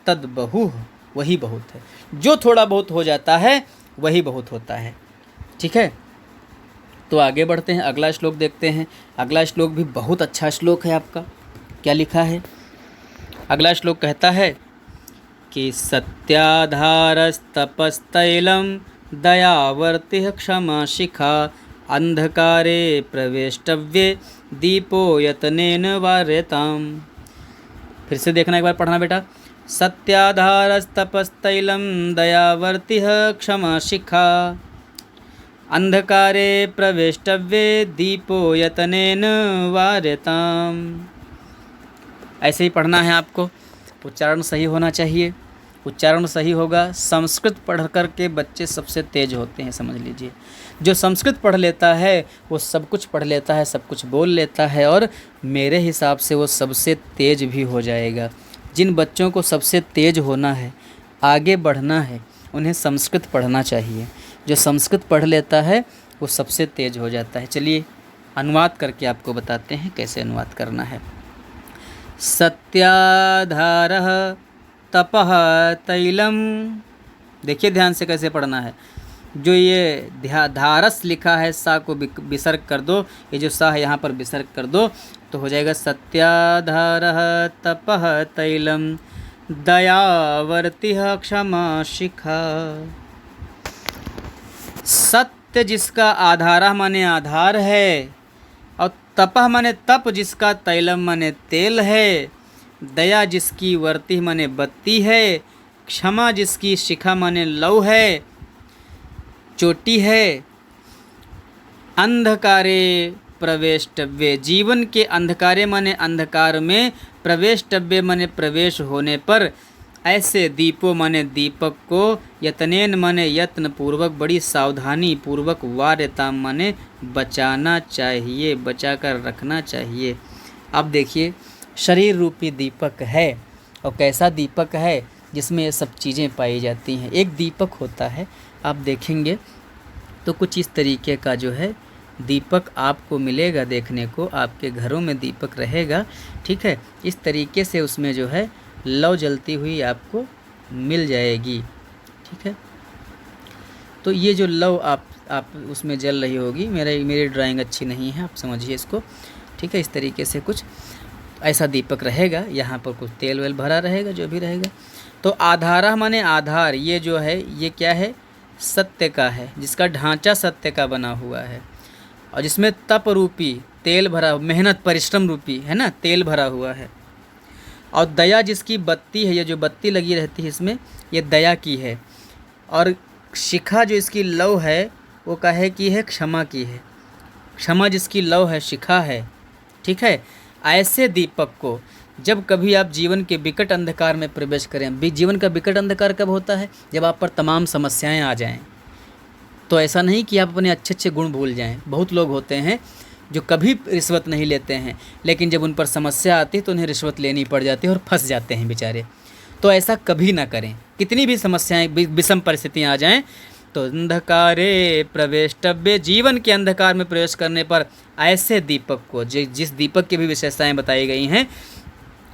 तद बहु, वही बहुत है, जो थोड़ा बहुत हो जाता है वही बहुत होता है, ठीक है। तो आगे बढ़ते हैं, अगला श्लोक देखते हैं। अगला श्लोक भी बहुत अच्छा श्लोक है आपका। क्या लिखा है? अगला श्लोक कहता है कि सत्याधारस्तपस्तैलं दयावर्तिः क्षमा शिखा अंधकारे प्रवेष्टव्ये दीपो यतनेन वार्यताम्। फिर से देखना, एक बार पढ़ना बेटा। सत्याधारस्तपस्तैलं दयावर्तिः क्षमा शिखा अंधकारे प्रवेष्टव्ये दीपो यतनेन वार्यताम्। ऐसे ही पढ़ना है आपको। उच्चारण सही होना चाहिए। उच्चारण सही होगा। संस्कृत पढ़ कर के बच्चे सबसे तेज होते हैं, समझ लीजिए। जो संस्कृत पढ़ लेता है वो सब कुछ पढ़ लेता है, सब कुछ बोल लेता है, और मेरे हिसाब से वो सबसे तेज भी हो जाएगा। जिन बच्चों को सबसे तेज होना है, आगे बढ़ना है, उन्हें संस्कृत पढ़ना चाहिए। जो संस्कृत पढ़ लेता है वो सबसे तेज हो जाता है। चलिए अनुवाद करके आपको बताते हैं कैसे अनुवाद करना है। सत्याधारः तपः तैलम, देखिए ध्यान से कैसे पढ़ना है। जो ये धारस लिखा है, सा को विसर्ग कर दो, ये जो सा है यहाँ पर विसर्ग कर दो, तो हो जाएगा सत्याधारः तपः तैलम दयावर्तिः क्षमा शिखा। सत्य जिसका आधारः माने आधार है, और तपः माने तप जिसका, तैलम माने तेल है, दया जिसकी, वर्ति माने बत्ती है, क्षमा जिसकी, शिखा माने लौ है, चोटी है, अंधकारे प्रवेष्टव्य, जीवन के अंधकारे माने अंधकार में, प्रवेष्टव्य माने प्रवेश होने पर, ऐसे दीपो माने दीपक को, यतनेन माने यत्न पूर्वक, बड़ी सावधानी पूर्वक, वार्यताम माने बचाना चाहिए, बचाकर रखना चाहिए। अब देखिए शरीर रूपी दीपक है, और कैसा दीपक है जिसमें ये सब चीज़ें पाई जाती हैं। एक दीपक होता है, आप देखेंगे तो कुछ इस तरीके का जो है दीपक आपको मिलेगा देखने को, आपके घरों में दीपक रहेगा, ठीक है। इस तरीके से उसमें जो है लौ जलती हुई आपको मिल जाएगी, ठीक है। तो ये जो लौ आप उसमें जल रही होगी, मेरी ड्राइंग अच्छी नहीं है, आप समझिए इसको, ठीक है। इस तरीके से कुछ ऐसा दीपक रहेगा, यहाँ पर कुछ तेल वेल भरा रहेगा, जो भी रहेगा। तो आधारा माने आधार, ये जो है ये क्या है, सत्य का है, जिसका ढांचा सत्य का बना हुआ है, और जिसमें तप रूपी तेल भरा, मेहनत परिश्रम रूपी है ना, तेल भरा हुआ है। और दया जिसकी बत्ती है, ये जो बत्ती लगी रहती है इसमें, ये दया की है। और शिखा जो इसकी लौ है वो काहे की है, क्षमा की है। क्षमा जिसकी लौ है, शिखा है, ठीक है। ऐसे दीपक को जब कभी आप जीवन के विकट अंधकार में प्रवेश करें, जीवन का विकट अंधकार कब होता है, जब आप पर तमाम समस्याएं आ जाएं। तो ऐसा नहीं कि आप अपने अच्छे अच्छे गुण भूल जाएं। बहुत लोग होते हैं जो कभी रिश्वत नहीं लेते हैं, लेकिन जब उन पर समस्या आती है तो उन्हें रिश्वत लेनी पड़ जाती है और फंस जाते हैं बेचारे। तो ऐसा कभी ना करें। कितनी भी समस्याएं, विषम परिस्थितियां आ जाएं, तो अंधकारे प्रवेष्टव्य, जीवन के अंधकार में प्रवेश करने पर ऐसे दीपक को, जिस दीपक की भी विशेषताएं बताई गई हैं,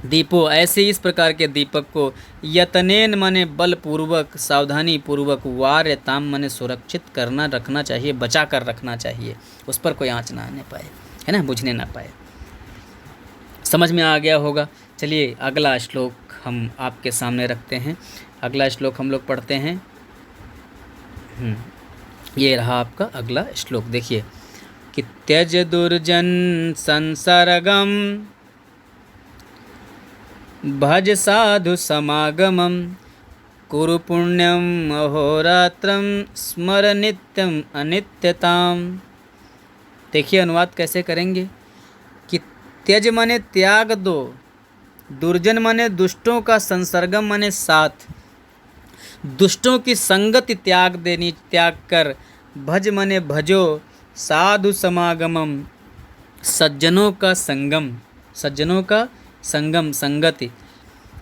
दीपो ऐसे इस प्रकार के दीपक को, यतनेन माने बलपूर्वक, सावधानी पूर्वक, वार्यताम माने सुरक्षित करना, रखना चाहिए, बचा कर रखना चाहिए, उस पर कोई आँच ना आने पाए, है ना, बुझने ना पाए। समझ में आ गया होगा। चलिए अगला श्लोक हम आपके सामने रखते हैं। अगला श्लोक हम लोग पढ़ते हैं। ये रहा आपका अगला श्लोक। देखिए कि त्यज दुर्जन संसर्गम भज साधु समागमम कुरु पुण्यम अहोरात्रम स्मर नित्यम अनित्यताम। देखिए अनुवाद कैसे करेंगे कि त्यज माने त्याग दो, दुर्जन माने दुष्टों का, संसर्गम माने साथ, दुष्टों की संगति त्याग देनी, त्याग कर, भज माने भजो, साधु समागमम सज्जनों का संगम, सज्जनों का संगम, संगति,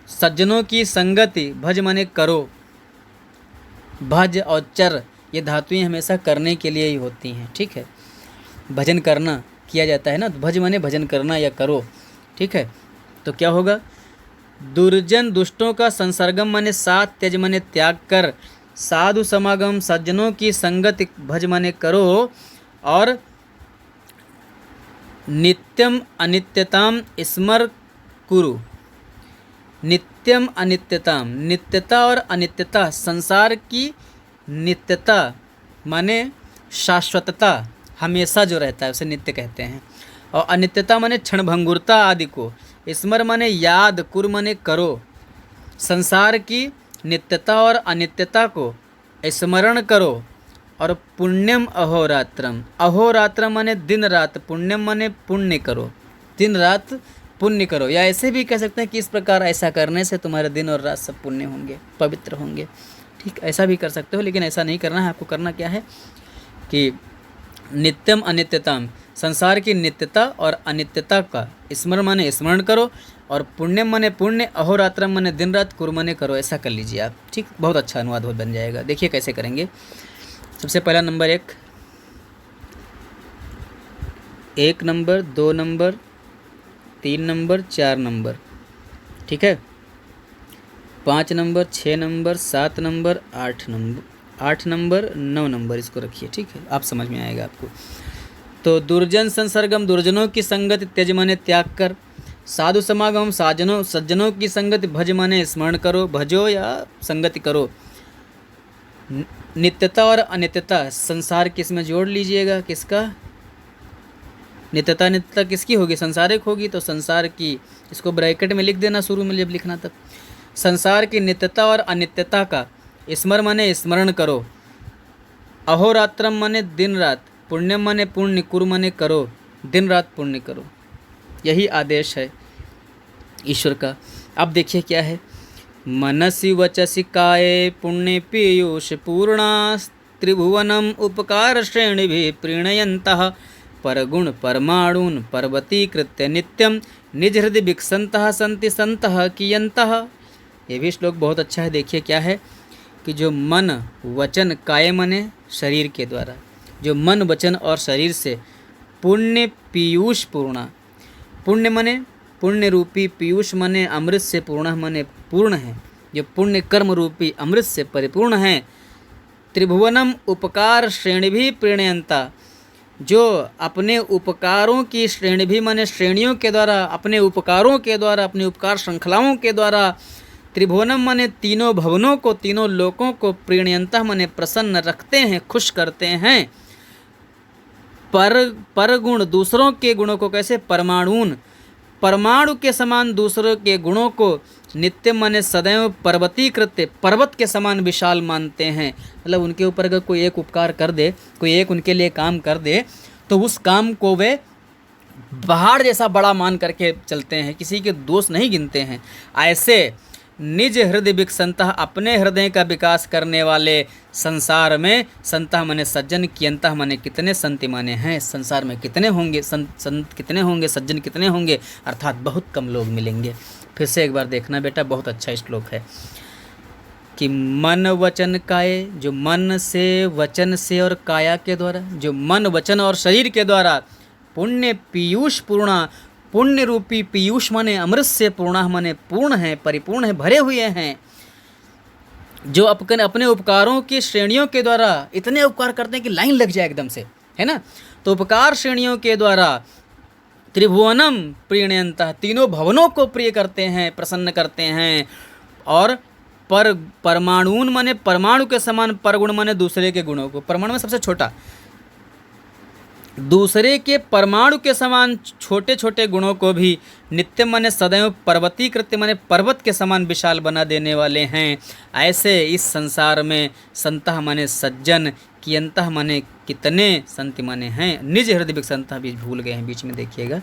सज्जनों की संगति, भज माने करो, भज और चर ये धातुएं हमेशा करने के लिए ही होती हैं, ठीक है। भजन करना किया जाता है ना, भज माने भजन करना या करो, ठीक है। तो क्या होगा, दुर्जन दुष्टों का संसर्गम माने साथ, त्यज माने त्याग कर, साधु समागम सज्जनों की संगति, भज माने करो, और नित्यम अनित्यताम स्मर कुरु, नित्यम अनित्यताम, नित्यता और अनित्यता, संसार की नित्यता माने शाश्वतता, हमेशा जो रहता है उसे नित्य कहते हैं, और अनित्यता माने क्षणभंगुरता आदि को। स्मर माने याद, कुर माने करो। संसार की नित्यता और अनित्यता को स्मरण करो। और पुण्यम अहोरात्रम, अहोरात्रम माने दिन रात, पुण्यम माने पुण्य करो, दिन रात पुण्य करो। या ऐसे भी कह सकते हैं कि इस प्रकार ऐसा करने से तुम्हारे दिन और रात सब पुण्य होंगे, पवित्र होंगे। ठीक, ऐसा भी कर सकते हो, लेकिन ऐसा नहीं करना है। आपको करना क्या है कि नित्यम अनित्यताम, संसार की नित्यता और अनित्यता का स्मरण माने स्मरण करो, और पुण्यम माने पुण्य, अहोरात्रम माने दिन रात, कुर माने करो। ऐसा कर लीजिए आप। ठीक, बहुत अच्छा अनुवाद हो बन जाएगा। देखिए कैसे करेंगे। सबसे पहला number 1 number, 2 number, 3 number, 4 number, ठीक है, 5 number, 6 number, 7 number, 8 number, 9 number, इसको रखिए। ठीक है, आप समझ में आएगा आपको। तो दुर्जन संसर्गम, दुर्जनों की संगति त्यज माने त्याग कर। साधु समागम, सज्जनों की संगति भज माने स्मरण करो, भजो या संगति करो। नित्यता और अनित्यता, संसार किसमें जोड़ लीजिएगा, किसका, नित्यता नित्यता किसकी होगी, संसारिक होगी, तो संसार की, इसको ब्रैकेट में लिख देना शुरू में जब लिखना तब। संसार की नित्यता और अनित्यता का स्मर माने स्मरण करो। अहोरात्रम माने दिन रात, पुण्यम माने पुण्य, कुरु माने करो, दिन रात पुण्य करो। यही आदेश है ईश्वर का। अब देखिए क्या है, मनसि वचसि काये पुण्य पीयूष पूर्णा त्रिभुवनम उपकार श्रेणी भी प्रीणयन्तः परगुण परमाणून पर्वतीकृत्य नित्यम निज हृदय विकसन्तः संति संतः कियन्तः। ये भी श्लोक बहुत अच्छा है। देखिए क्या है कि जो मन वचन काये मने शरीर के द्वारा, जो मन वचन और शरीर से पुण्य पीयूष पूर्णा, पुण्य मने पुण्य रूपी, पीयूष मने अमृत से, पूर्ण मने पूर्ण है, जो पुण्य कर्म रूपी अमृत से परिपूर्ण है। त्रिभुवनम उपकार श्रेणी भी प्रणयंता, जो अपने उपकारों की श्रेणी भी माने श्रेणियों के द्वारा, अपने उपकारों के द्वारा, अपने उपकार श्रृंखलाओं के द्वारा, त्रिभुवनम माने तीनों भवनों को, तीनों लोकों को, प्रीणयंता माने प्रसन्न रखते हैं, खुश करते हैं। पर गुण, दूसरों के गुणों को, कैसे, परमाणुन, परमाणु के समान दूसरों के गुणों को, नित्य माने सदैव, पर्वतीकृत्य, पर्वत के समान विशाल मानते हैं। मतलब उनके ऊपर अगर कोई एक उपकार कर दे, कोई एक उनके लिए काम कर दे, तो उस काम को वे पहाड़ जैसा बड़ा मान करके चलते हैं, किसी के दोष नहीं गिनते हैं। ऐसे निज हृदय विकसंतः, अपने हृदय का विकास करने वाले संसार में, संतः माने सज्जन, कियंतः माने कितने, संति माने हैं, संसार में कितने होंगे, संत कितने होंगे, सज्जन कितने होंगे, अर्थात बहुत कम लोग मिलेंगे। फिर से एक बार देखना बेटा, बहुत अच्छा श्लोक है कि मन वचन काये, जो मन से, वचन से और काया के द्वारा, जो मन वचन और शरीर के द्वारा पुण्य पीयूष पूर्णा, पुण्य रूपी पीयूष माने अमृत से, पूर्णा माने पूर्ण है, परिपूर्ण है, भरे हुए हैं, जो अपने उपकारों की श्रेणियों के द्वारा इतने उपकार करते हैं कि लाइन लग जाए एकदम से, है ना। तो उपकार श्रेणियों के द्वारा त्रिभुवनम प्रीणयन्तः, तीनों भवनों को प्रिय करते हैं, प्रसन्न करते हैं। और परमाणुन माने परमाणु के समान, परगुण माने दूसरे के गुणों को, परमाणु में सबसे छोटा, दूसरे के परमाणु के समान छोटे छोटे गुणों को भी नित्य माने सदैव, पर्वतीकृत्य माने पर्वत के समान विशाल बना देने वाले हैं। ऐसे इस संसार में संतः माने सज्जन, कियंतः माने कितने, संति माने हैं, निज हृदय विकसंतः, बीच भूल गए हैं, बीच में देखिएगा,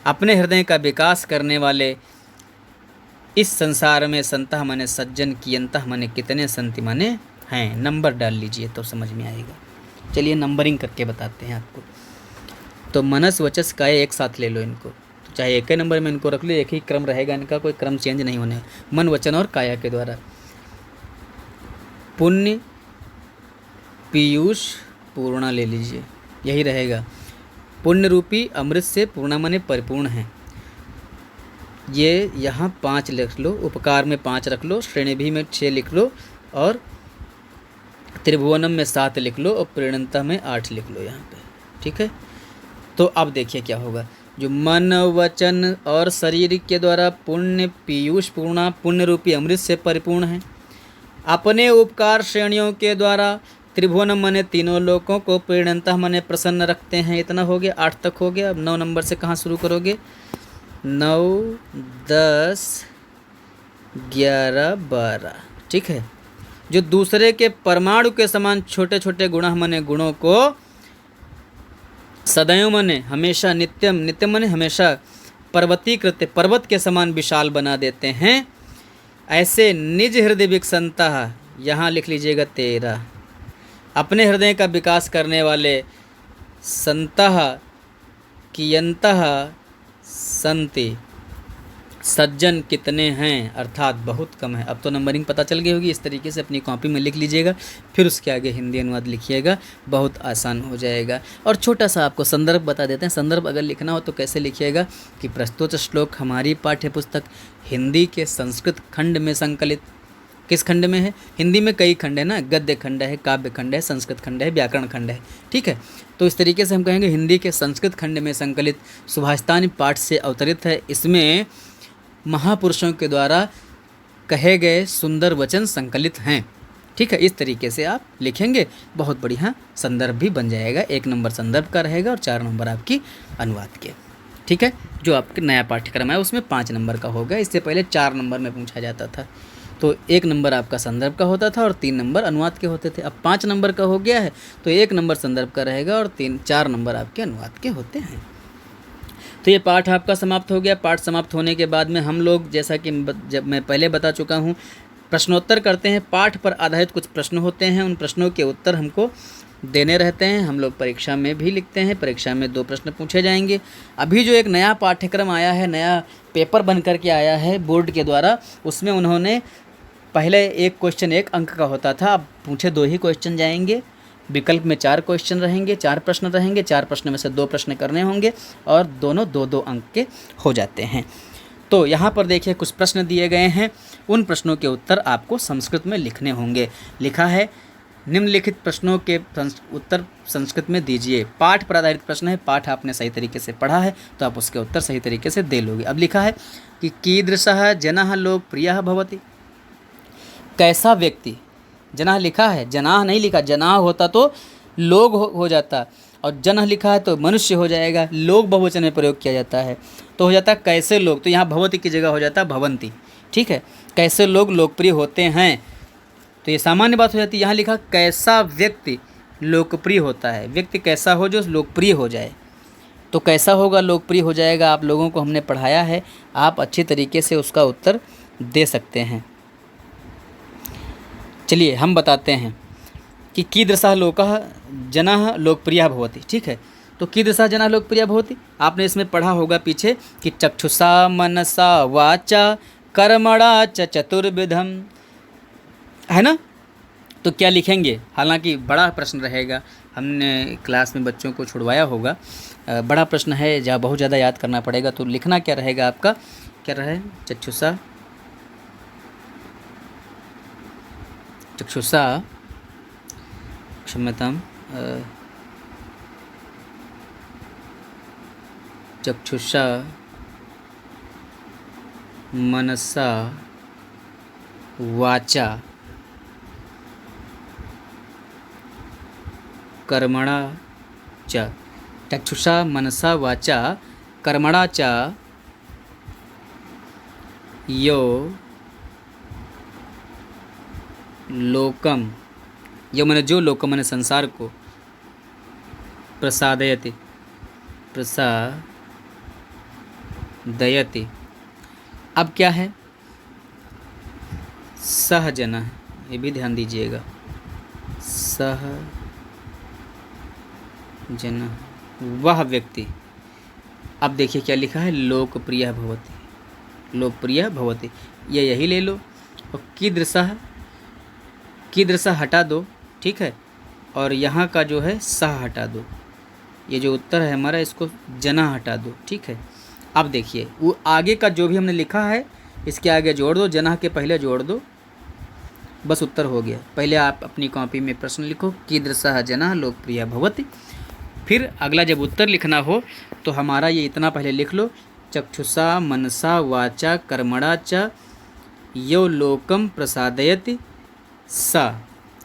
अपने हृदय का विकास करने वाले इस संसार में संतः माने सज्जन, कियंतः माने कितने, संति माने हैं। नंबर डाल लीजिए तो समझ में आएगा। चलिए नंबरिंग करके बताते हैं आपको। तो मनस वचस काये एक साथ ले लो इनको, तो चाहे एक ही नंबर में इनको रख लो, एक ही क्रम रहेगा इनका, कोई क्रम चेंज नहीं होने। मन वचन और काया के द्वारा पुण्य पीयूष पूर्णा ले लीजिए, यही रहेगा। पुण्य रूपी अमृत से, पूर्णा माने परिपूर्ण है। ये यहाँ 5 लिख लो, उपकार में 5 रख लो, श्रेणी भी में 6 लिख लो, और त्रिभुवनम में 7 लिख लो, और प्रीणंता में 8 लिख लो यहाँ पे। ठीक है, तो अब देखिए क्या होगा। जो मन वचन और शरीर के द्वारा पुण्य पीयूष पूर्णा पुण्य रूपी अमृत से परिपूर्ण है। अपने उपकार श्रेणियों के द्वारा त्रिभुवन मने तीनों लोकों को प्रीणंतः मने प्रसन्न रखते हैं। इतना हो गया, 8 तक हो गया। अब 9 नंबर से कहाँ शुरू करोगे? 9, 10, 11, 12। ठीक है। जो दूसरे के परमाणु के समान छोटे छोटे गुण मने गुणों को सदैव मने हमेशा, नित्यम नित्यम मने हमेशा, पर्वतीकृत पर्वत के समान विशाल बना देते हैं। ऐसे निज हृदय विकसंता, यहाँ लिख लीजिएगा 13, अपने हृदय का विकास करने वाले संतः कियंतः संति, सज्जन कितने हैं, अर्थात बहुत कम है। अब तो नंबरिंग पता चल गई होगी। इस तरीके से अपनी कॉपी में लिख लीजिएगा, फिर उसके आगे हिंदी अनुवाद लिखिएगा, बहुत आसान हो जाएगा। और छोटा सा आपको संदर्भ बता देते हैं। संदर्भ अगर लिखना हो तो कैसे लिखिएगा कि प्रस्तुत श्लोक हमारी पाठ्य पुस्तक हिंदी के संस्कृत खंड में संकलित। किस खंड में है? हिंदी में कई खंड है ना, गद्य खंड है, काव्य खंड है, संस्कृत खंड है, व्याकरण खंड है। ठीक है, तो इस तरीके से हम कहेंगे हिंदी के संस्कृत खंड में संकलित सुभाषितानी पाठ से अवतरित है। इसमें महापुरुषों के द्वारा कहे गए सुंदर वचन संकलित हैं। ठीक है, इस तरीके से आप लिखेंगे, बहुत बढ़िया संदर्भ भी बन जाएगा। 1 नंबर संदर्भ का रहेगा और 4 नंबर आपकी अनुवाद के। ठीक है, जो आपके नया पाठ्यक्रम है उसमें 5 नंबर का होगा। इससे पहले 4 नंबर में पूछा जाता था, तो 1 नंबर आपका संदर्भ का होता था और 3 नंबर अनुवाद के होते थे। अब 5 नंबर का हो गया है, तो 1 नंबर संदर्भ का रहेगा और 4 नंबर आपके अनुवाद के होते हैं। तो ये पाठ आपका समाप्त हो गया। पाठ समाप्त होने के बाद में हम लोग, जैसा कि जब मैं पहले बता चुका हूँ, प्रश्नोत्तर करते हैं। पाठ पर आधारित कुछ प्रश्न होते हैं, उन प्रश्नों के उत्तर हमको देने रहते हैं। हम लोग परीक्षा में भी लिखते हैं, परीक्षा में 2 प्रश्न पूछे जाएंगे। अभी जो एक नया पाठ्यक्रम आया है, नया पेपर बन कर के आया है बोर्ड के द्वारा, उसमें उन्होंने पहले 1 क्वेश्चन 1 अंक का होता था, अब पूछे 2 ही क्वेश्चन जाएंगे। विकल्प में 4 क्वेश्चन रहेंगे, 4 प्रश्न रहेंगे, 4 प्रश्न में से 2 प्रश्न करने होंगे और दोनों 2-2 अंक के हो जाते हैं। तो यहाँ पर देखिए कुछ प्रश्न दिए गए हैं, उन प्रश्नों के उत्तर आपको संस्कृत में लिखने होंगे। लिखा है निम्नलिखित प्रश्नों के उत्तर संस्कृत में दीजिए। पाठ पर आधारित प्रश्न है, पाठ आपने सही तरीके से पढ़ा है तो आप उसके उत्तर सही तरीके से दे लोगे। अब लिखा है कि कीदृशः जनः लोकप्रियः भवति, कैसा व्यक्ति, जनाह लिखा है, जनाह नहीं लिखा, जनाह होता तो लोग हो जाता, और जनः लिखा है तो मनुष्य हो जाएगा, लोग बहुवचन में प्रयोग किया जाता है तो हो जाता कैसे लोग, तो यहाँ भवति की जगह हो जाता भवंती। ठीक है, कैसे लोग लोकप्रिय होते हैं, तो ये सामान्य बात हो जाती है। यहाँ लिखा कैसा व्यक्ति लोकप्रिय होता है, व्यक्ति कैसा हो जो लोकप्रिय हो जाए, तो कैसा होगा, लोकप्रिय हो जाएगा। आप लोगों को हमने पढ़ाया है, आप अच्छी तरीके से उसका उत्तर दे सकते हैं। चलिए हम बताते हैं कि कीदृशः लोकः जनः लोकप्रियः भवति। ठीक है, तो कीदृशः जनः लोकप्रियः भवति, आपने इसमें पढ़ा होगा पीछे कि चक्षुषा मनसा वाचा कर्मणा च चतुर्विधम, है ना। तो क्या लिखेंगे, हालांकि बड़ा प्रश्न रहेगा, हमने क्लास में बच्चों को छुड़वाया होगा, बड़ा प्रश्न है जहाँ बहुत ज़्यादा याद करना पड़ेगा। तो लिखना क्या रहेगा आपका, क्या रहे, चक्षुषा क्षम्यतां चक्षुषा मनसा वाचा कर्मणा च, चक्षुषा मनसा वाचा कर्मणा च यो लोकम, यो मैंने जो लोकम मैंने संसार को, प्रसादयति प्रसादयति। अब क्या है, सह जना, ये भी ध्यान दीजिएगा, सह जना वह व्यक्ति। अब देखिए क्या लिखा है, लोकप्रिय भवति, लोकप्रिय भवति, ये यही ले लो। और कीदृशः हटा दो, ठीक है, और यहाँ का जो है सह हटा दो, ये जो उत्तर है हमारा इसको जना हटा दो। ठीक है, अब देखिए वो आगे का जो भी हमने लिखा है इसके आगे जोड़ दो, जना के पहले जोड़ दो, बस उत्तर हो गया। पहले आप अपनी कॉपी में प्रश्न लिखो, कीदृशः जनः लोकप्रियः भवति, फिर अगला जब उत्तर लिखना हो तो हमारा ये इतना पहले लिख लो, चक्षुषा मनसा वाचा कर्मणा च यो लोकम प्रसादयति सा,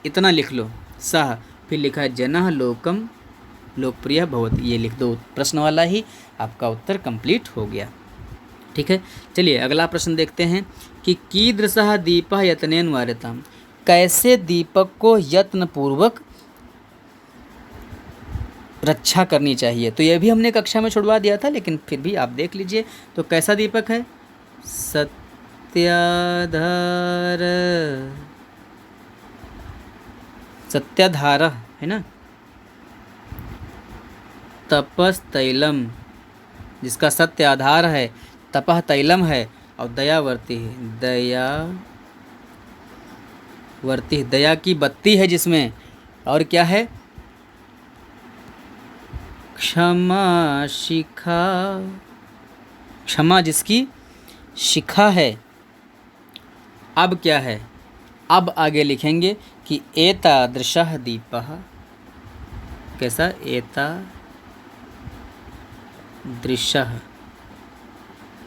इतना लिख लो सह। फिर लिखा है जनः लोकम लोकप्रिय भवति, ये लिख दो। प्रश्न वाला ही आपका उत्तर कंप्लीट हो गया। ठीक है, चलिए अगला प्रश्न देखते हैं कि कीदृशः दीपः यत्नेन वार्यताम्, कैसे दीपक को यत्नपूर्वक रक्षा करनी चाहिए। तो यह भी हमने कक्षा में छुड़वा दिया था, लेकिन फिर भी आप देख लीजिए। तो कैसा दीपक है? सत्याधार है ना, तपस तैलम, जिसका सत्य आधार है, तपह तैलम है, और दयावर्ती है, दयावर्ती, दया की बत्ती है जिसमें, और क्या है? क्षमा शिखा, क्षमा जिसकी शिखा है। अब क्या है? अब आगे लिखेंगे कि एतादृशः दीपः, कैसा? एतादृशः,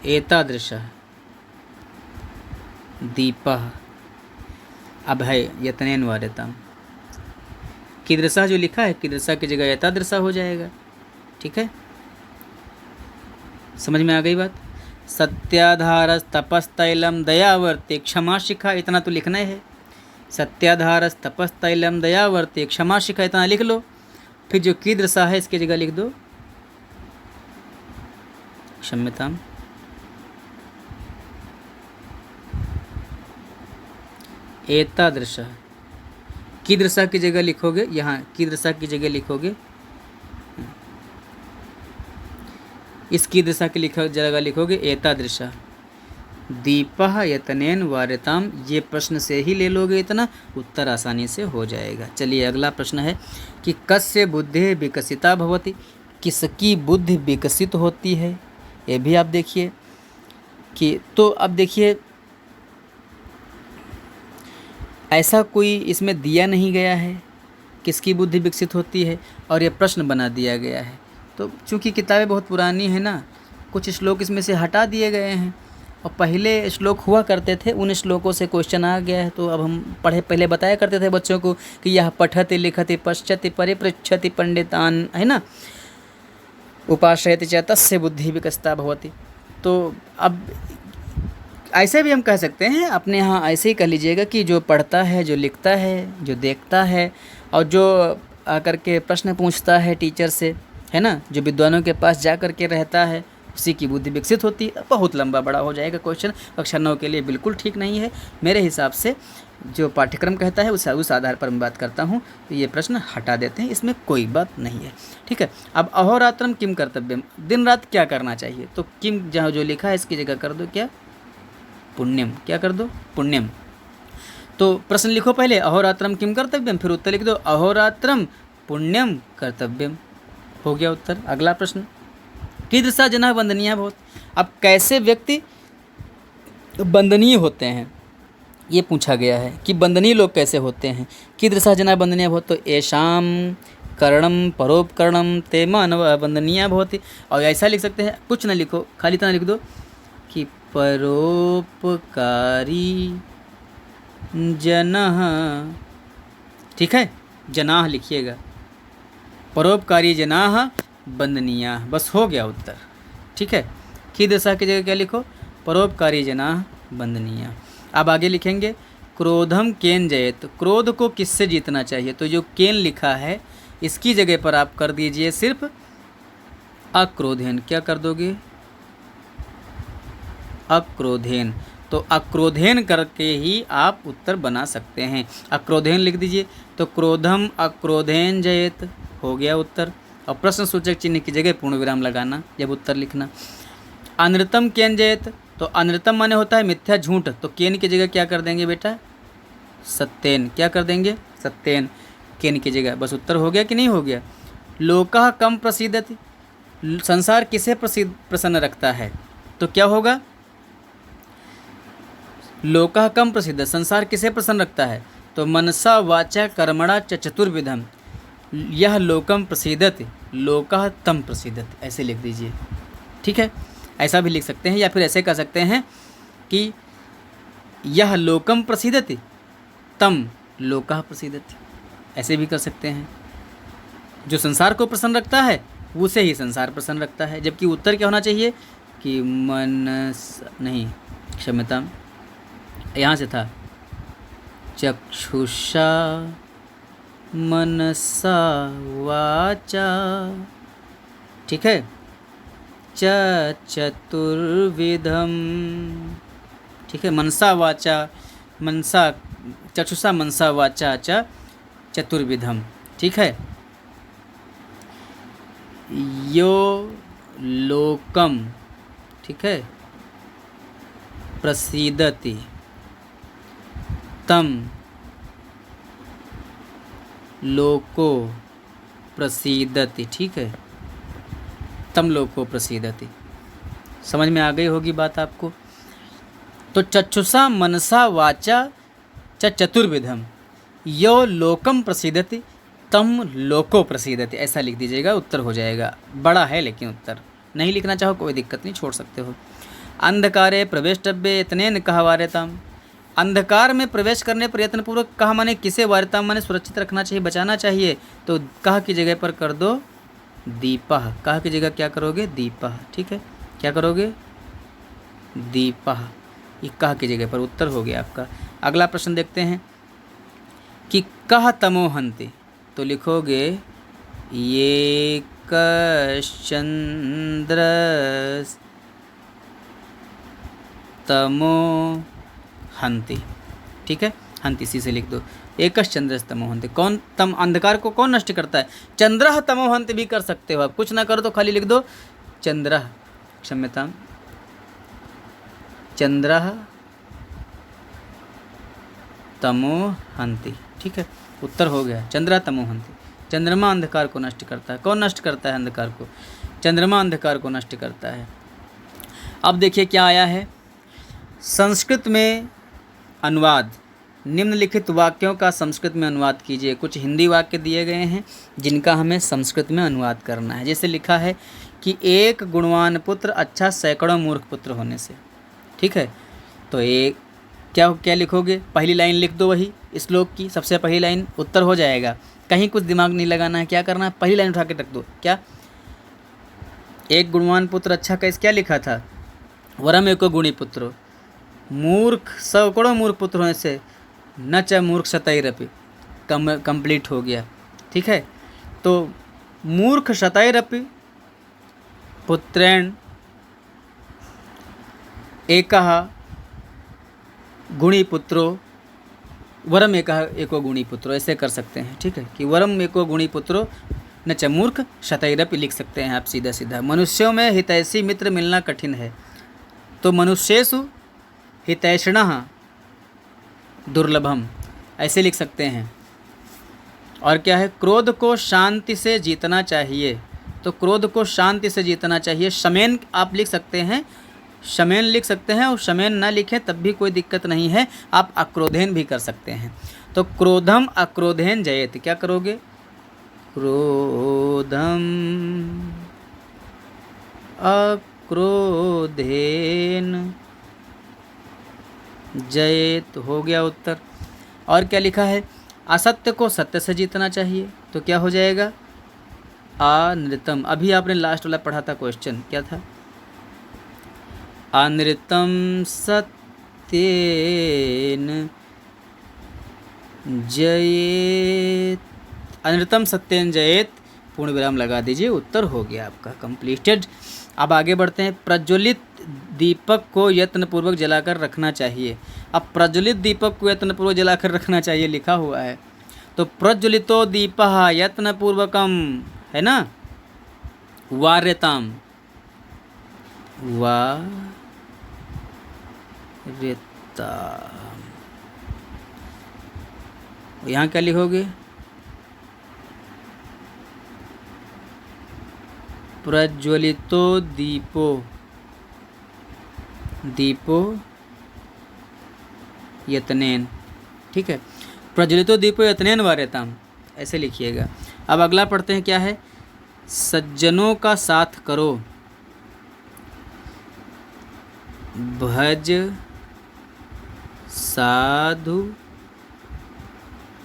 एतादृशः दीपः। अब है यत्नेन वार्यताम्, कीदृशः जो लिखा है, कीदृशः की जगह एतादृशः हो जाएगा। ठीक है, समझ में आ गई बात? सत्याधारस तपस्तैलम दयावर्ते क्षमा शिखा, इतना तो लिखना है। सत्याधारस तपस्तैलम दयावर्ते क्षमा शिखा, इतना लिख लो। फिर जो कीदृशः है इसकी जगह लिख दो क्षम्यताम्, एतादृशः। कीदृशः की जगह लिखोगे, यहाँ कीदृशः की जगह लिखोगे, इस कीदृशः की जगह लिखोगे एतादृशः दीपः यत्नेन वार्यताम्। ये प्रश्न से ही ले लोगे, इतना उत्तर आसानी से हो जाएगा। चलिए अगला प्रश्न है कि कस्य बुद्धि विकसिता भवति, किसकी बुद्धि विकसित होती है। ये भी आप देखिए कि, तो अब देखिए ऐसा कोई इसमें दिया नहीं गया है किसकी बुद्धि विकसित होती है, और ये प्रश्न बना दिया गया है। तो चूँकि किताबें बहुत पुरानी हैं ना, कुछ श्लोक इसमें से हटा दिए गए हैं, और पहले श्लोक हुआ करते थे, उन श्लोकों से क्वेश्चन आ गया है। तो अब हम पहले बताया करते थे बच्चों को कि यह पठति लिखति पश्यति परिपृच्छति पंडितान, है ना, उपाश्रयति च तस्य बुद्धि विकसिता भवति। तो अब ऐसे भी हम कह सकते हैं, अपने यहाँ ऐसे ही कह लीजिएगा कि जो पढ़ता है, जो लिखता है, जो देखता है, और जो आकर के प्रश्न पूछता है टीचर से, है ना, जो विद्वानों के पास जा कर के रहता है, उसी की बुद्धि विकसित होती है। बहुत लंबा बड़ा हो जाएगा क्वेश्चन, कक्षा 9 के लिए बिल्कुल ठीक नहीं है। मेरे हिसाब से जो पाठ्यक्रम कहता है उस आधार पर मैं बात करता हूँ। तो ये प्रश्न हटा देते हैं, इसमें कोई बात नहीं है। ठीक है, अब अहोरात्रम किम कर्तव्यम, दिन रात क्या करना चाहिए। तो किम जहाँ जो लिखा है इसकी जगह कर दो क्या? पुण्यम। क्या कर दो? पुण्यम। तो प्रश्न लिखो पहले अहोरात्रम किम कर्तव्यम, फिर उत्तर लिख दो अहोरात्रम पुण्यम कर्तव्यम। हो गया उत्तर। अगला प्रश्न, कीदृशा जना वंदनीय भवत। अब कैसे व्यक्ति वंदनीय होते हैं ये पूछा गया है कि वंदनीय लोग कैसे होते हैं। कीदृशा जना वंदनीय भवत, तो येषां करणम परोपकरणम ते मानव वंदनीय भवति। और ऐसा लिख सकते हैं, कुछ न लिखो, खाली इतना लिख दो कि परोपकारी जनः। ठीक है, जनाः लिखिएगा, परोपकारी जनाः वंदनीयाः, बस हो गया उत्तर। ठीक है, कीदृशा की जगह क्या लिखो? परोपकारी जनाः वंदनीयाः। अब आगे लिखेंगे क्रोधम केन जयेत, क्रोध को किससे जीतना चाहिए। तो जो केन लिखा है इसकी जगह पर आप कर दीजिए सिर्फ अक्रोधेन। क्या कर दोगे? अक्रोधेन। तो अक्रोधेन करके ही आप उत्तर बना सकते हैं। अक्रोधेन लिख दीजिए, तो क्रोधम अक्रोधेन जयेत, हो गया उत्तर। और प्रश्न सूचक चिन्ह की जगह पूर्ण विराम लगाना जब उत्तर लिखना। अनृतम केन जयेत, तो अनृतम माने होता है मिथ्या, झूठ। तो केन की जगह क्या कर देंगे बेटा? सत्येन। क्या कर देंगे? सत्येन, केन की जगह। बस उत्तर हो गया कि नहीं हो गया? लोकः कम प्रसिद्धति, संसार किसे प्रसन्न रखता है। तो क्या होगा? लोकः कम प्रसिद्ध, संसार किसे प्रसन्न रखता है। तो मनसा वाचा कर्मणा च चतुर्विधम, यह लोकम प्रसीदत, लोकः तम प्रसीदत, ऐसे लिख दीजिए। ठीक है, ऐसा भी लिख सकते हैं, या फिर ऐसे कह सकते हैं कि यह लोकम प्रसीदति तम लोकः प्रसीदति, ऐसे भी कर सकते हैं। जो संसार को प्रसन्न रखता है उसे ही संसार प्रसन्न रखता है। जबकि उत्तर क्या होना चाहिए कि नहीं, क्षम्यता, यहाँ से था चक्षुषा मनसा वाचा, ठीक है, चतुर्विधम, ठीक है, मनसा वाचा, मनसा चक्षुषा मनसा वाचा च चतुर्विधम, ठीक है। यो लोकम, ठीक है, प्रसीदति तम लोको प्रसीदति, ठीक है, तम लोको प्रसीदति। समझ में आ गई होगी बात आपको। तो चक्षुषा मनसा वाचा च चतुर्विधम यो लोकम प्रसीदति तम लोको प्रसीदति, ऐसा लिख दीजिएगा, उत्तर हो जाएगा। बड़ा है लेकिन उत्तर, नहीं लिखना चाहो कोई दिक्कत नहीं, छोड़ सकते हो। अंधकारे प्रवेष्टव्य इतनेन कहा वार्यताम, अंधकार में प्रवेश करने प्रयत्नपूर्वक कहा माने किसे वार्यताम माने सुरक्षित रखना चाहिए, बचाना चाहिए। तो कहा की जगह पर कर दो दीपः, कहा की जगह क्या करोगे दीपः, ठीक है, क्या करोगे दीपः, ये कहा की जगह पर उत्तर हो गया आपका। अगला प्रश्न देखते हैं कि कह तमोहन्ति, तो लिखोगे ये कश्चंद्र तमो हन्ति, ठीक है, हन्ति सी से लिख दो। एकश चंद्र तमो हन्ति, कौन तम अंधकार को कौन नष्ट करता है, चंद्र तमो हन्ति भी कर सकते हो आप, कुछ ना करो तो खाली लिख दो चंद्र, क्षम्यताम, चंद्र तमो हन्ति, ठीक है, उत्तर हो गया। चंद्र तमो हन्ति, चंद्रमा अंधकार को नष्ट करता है। कौन नष्ट करता है अंधकार को, चंद्रमा अंधकार को नष्ट करता है। अब देखिए क्या आया है, संस्कृत में अनुवाद, निम्नलिखित वाक्यों का संस्कृत में अनुवाद कीजिए। कुछ हिंदी वाक्य दिए गए हैं जिनका हमें संस्कृत में अनुवाद करना है। जैसे लिखा है कि एक गुणवान पुत्र अच्छा सैकड़ों मूर्ख पुत्र होने से, ठीक है। तो एक क्या लिखोगे, पहली लाइन लिख दो वही श्लोक की सबसे पहली लाइन, उत्तर हो जाएगा। कहीं कुछ दिमाग नहीं लगाना है, क्या करना है, पहली लाइन उठा के रख दो। क्या, एक गुणवान पुत्र अच्छा, कैसे क्या लिखा था, वरम एको गुणी पुत्रो, मूर्ख सैकड़ों मूर्ख पुत्र होने से न च मूर्ख शतैरपि, कंप्लीट हो गया, ठीक है। तो मूर्ख शतैरपि पुत्रेण एकः गुणी पुत्रो वरम एको गुणी पुत्रो, ऐसे कर सकते हैं, ठीक है, कि वरम एको गुणी पुत्रो न च मूर्ख शतैरपि लिख सकते हैं आप सीधा सीधा। मनुष्यों में हितैषी मित्र मिलना कठिन है, तो मनुष्येषु हितैषिणः दुर्लभम, ऐसे लिख सकते हैं। और क्या है, क्रोध को शांति से जीतना चाहिए, तो क्रोध को शांति से जीतना चाहिए। शमेन आप लिख सकते हैं, शमेन लिख सकते हैं, और शमेन ना लिखें तब भी कोई दिक्कत नहीं है, आप अक्रोधेन भी कर सकते हैं। तो क्रोधम अक्रोधेन जयेत, क्या करोगे, क्रोधम अक्रोधेन जयेत, हो गया उत्तर। और क्या लिखा है, असत्य को सत्य से जीतना चाहिए, तो क्या हो जाएगा अनृतम। अभी आपने लास्ट वाला पढ़ा था क्वेश्चन, क्या था, अनृतम सत्येन जयेत, अनृतम सत्येन जयेत, पूर्ण विराम लगा दीजिए, उत्तर हो गया आपका कंप्लीटेड। अब आगे बढ़ते हैं, प्रज्वलित दीपक को यत्नपूर्वक जलाकर रखना चाहिए। अब प्रज्वलित दीपक को यत्नपूर्वक जलाकर रखना चाहिए लिखा हुआ है, तो प्रज्वलितो दीपः यत्नपूर्वकम, है ना, वार्यताम, वार्यताम, यहाँ क्या लिखोगे, प्रज्वलितो दीपो यत्नेन, ठीक है, प्रज्वलितो दीपो यत्नेन वार्यताम, ऐसे लिखिएगा। अब अगला पढ़ते हैं, क्या है? सज्जनों का साथ करो, भज साधु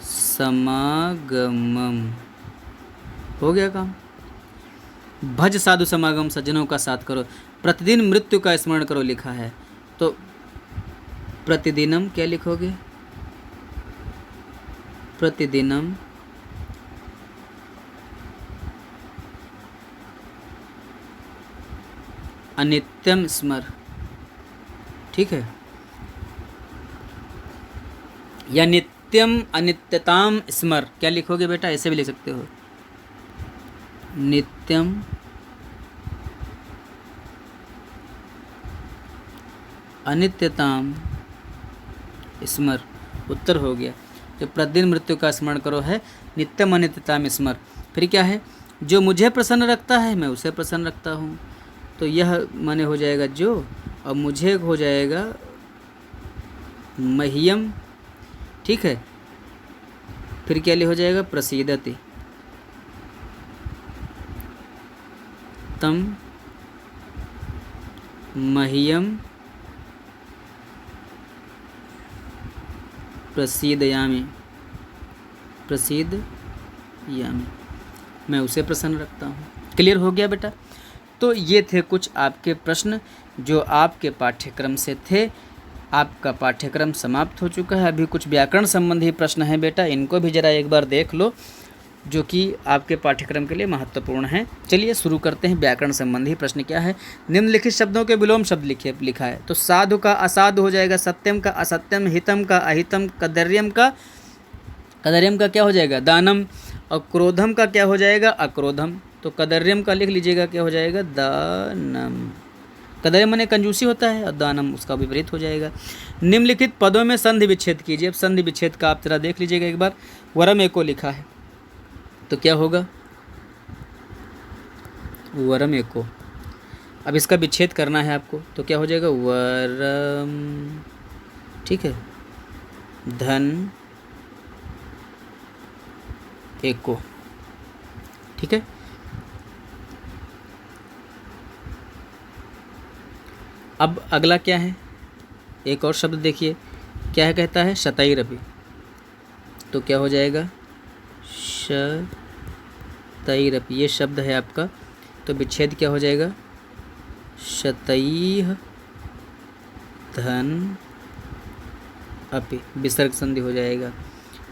समागमम। हो गया काम। भज साधु समागम, सज्जनों का साथ करो, प्रतिदिन मृत्यु का स्मरण करो लिखा है, तो प्रतिदिनम क्या लिखोगे? प्रतिदिनम अनित्यम स्मर, ठीक है, या नित्यम अनित्यताम स्मर, क्या लिखोगे बेटा? ऐसे भी लिख सकते हो, नित्यम अनित्यताम स्मर, उत्तर हो गया। जो प्रतिदिन मृत्यु का स्मरण करो है नित्यम अनित्यताम स्मर। फिर क्या है? जो मुझे प्रसन्न रखता है मैं उसे प्रसन्न रखता हूँ, तो यह माने हो जाएगा जो, और मुझे हो जाएगा मह्यम, ठीक है। फिर क्या ले हो जाएगा? प्रसीदति, तम मह्यम प्रसीदयामि, प्रसीदयामि, मैं उसे प्रसन्न रखता हूँ। क्लियर हो गया बेटा? तो ये थे कुछ आपके प्रश्न जो आपके पाठ्यक्रम से थे। आपका पाठ्यक्रम समाप्त हो चुका है। अभी कुछ व्याकरण संबंधी प्रश्न हैं बेटा, इनको भी ज़रा एक बार देख लो, जो कि आपके पाठ्यक्रम के लिए महत्वपूर्ण है। चलिए शुरू करते हैं। व्याकरण संबंधी प्रश्न क्या है? निम्नलिखित शब्दों के विलोम शब्द लिखा है। तो साधु का असाधु हो जाएगा, सत्यम का असत्यम, हितम का अहितम, कदर्यम का क्या हो जाएगा? दानम, और क्रोधम का क्या हो जाएगा? अक्रोधम। तो कदर्यम का लिख लीजिएगा, क्या हो जाएगा? दानम। कदर्यम माने कंजूसी होता है, और दानम उसका विपरीत हो जाएगा। निम्नलिखित पदों में संधि विच्छेद कीजिए। अब संधि विच्छेद का आप जरा देख लीजिएगा एक बार। वरम एको लिखा है, तो क्या होगा? वरम एको। अब इसका विच्छेद करना है आपको, तो क्या हो जाएगा? वरम, ठीक है, धन एको, ठीक है। अब अगला क्या है? एक और शब्द देखिए, क्या है? कहता है शतैरपि, तो क्या हो जाएगा? शतैरपि, ये शब्द है आपका, तो विच्छेद क्या हो जाएगा? शतैः धन अपि, विसर्ग संधि हो जाएगा,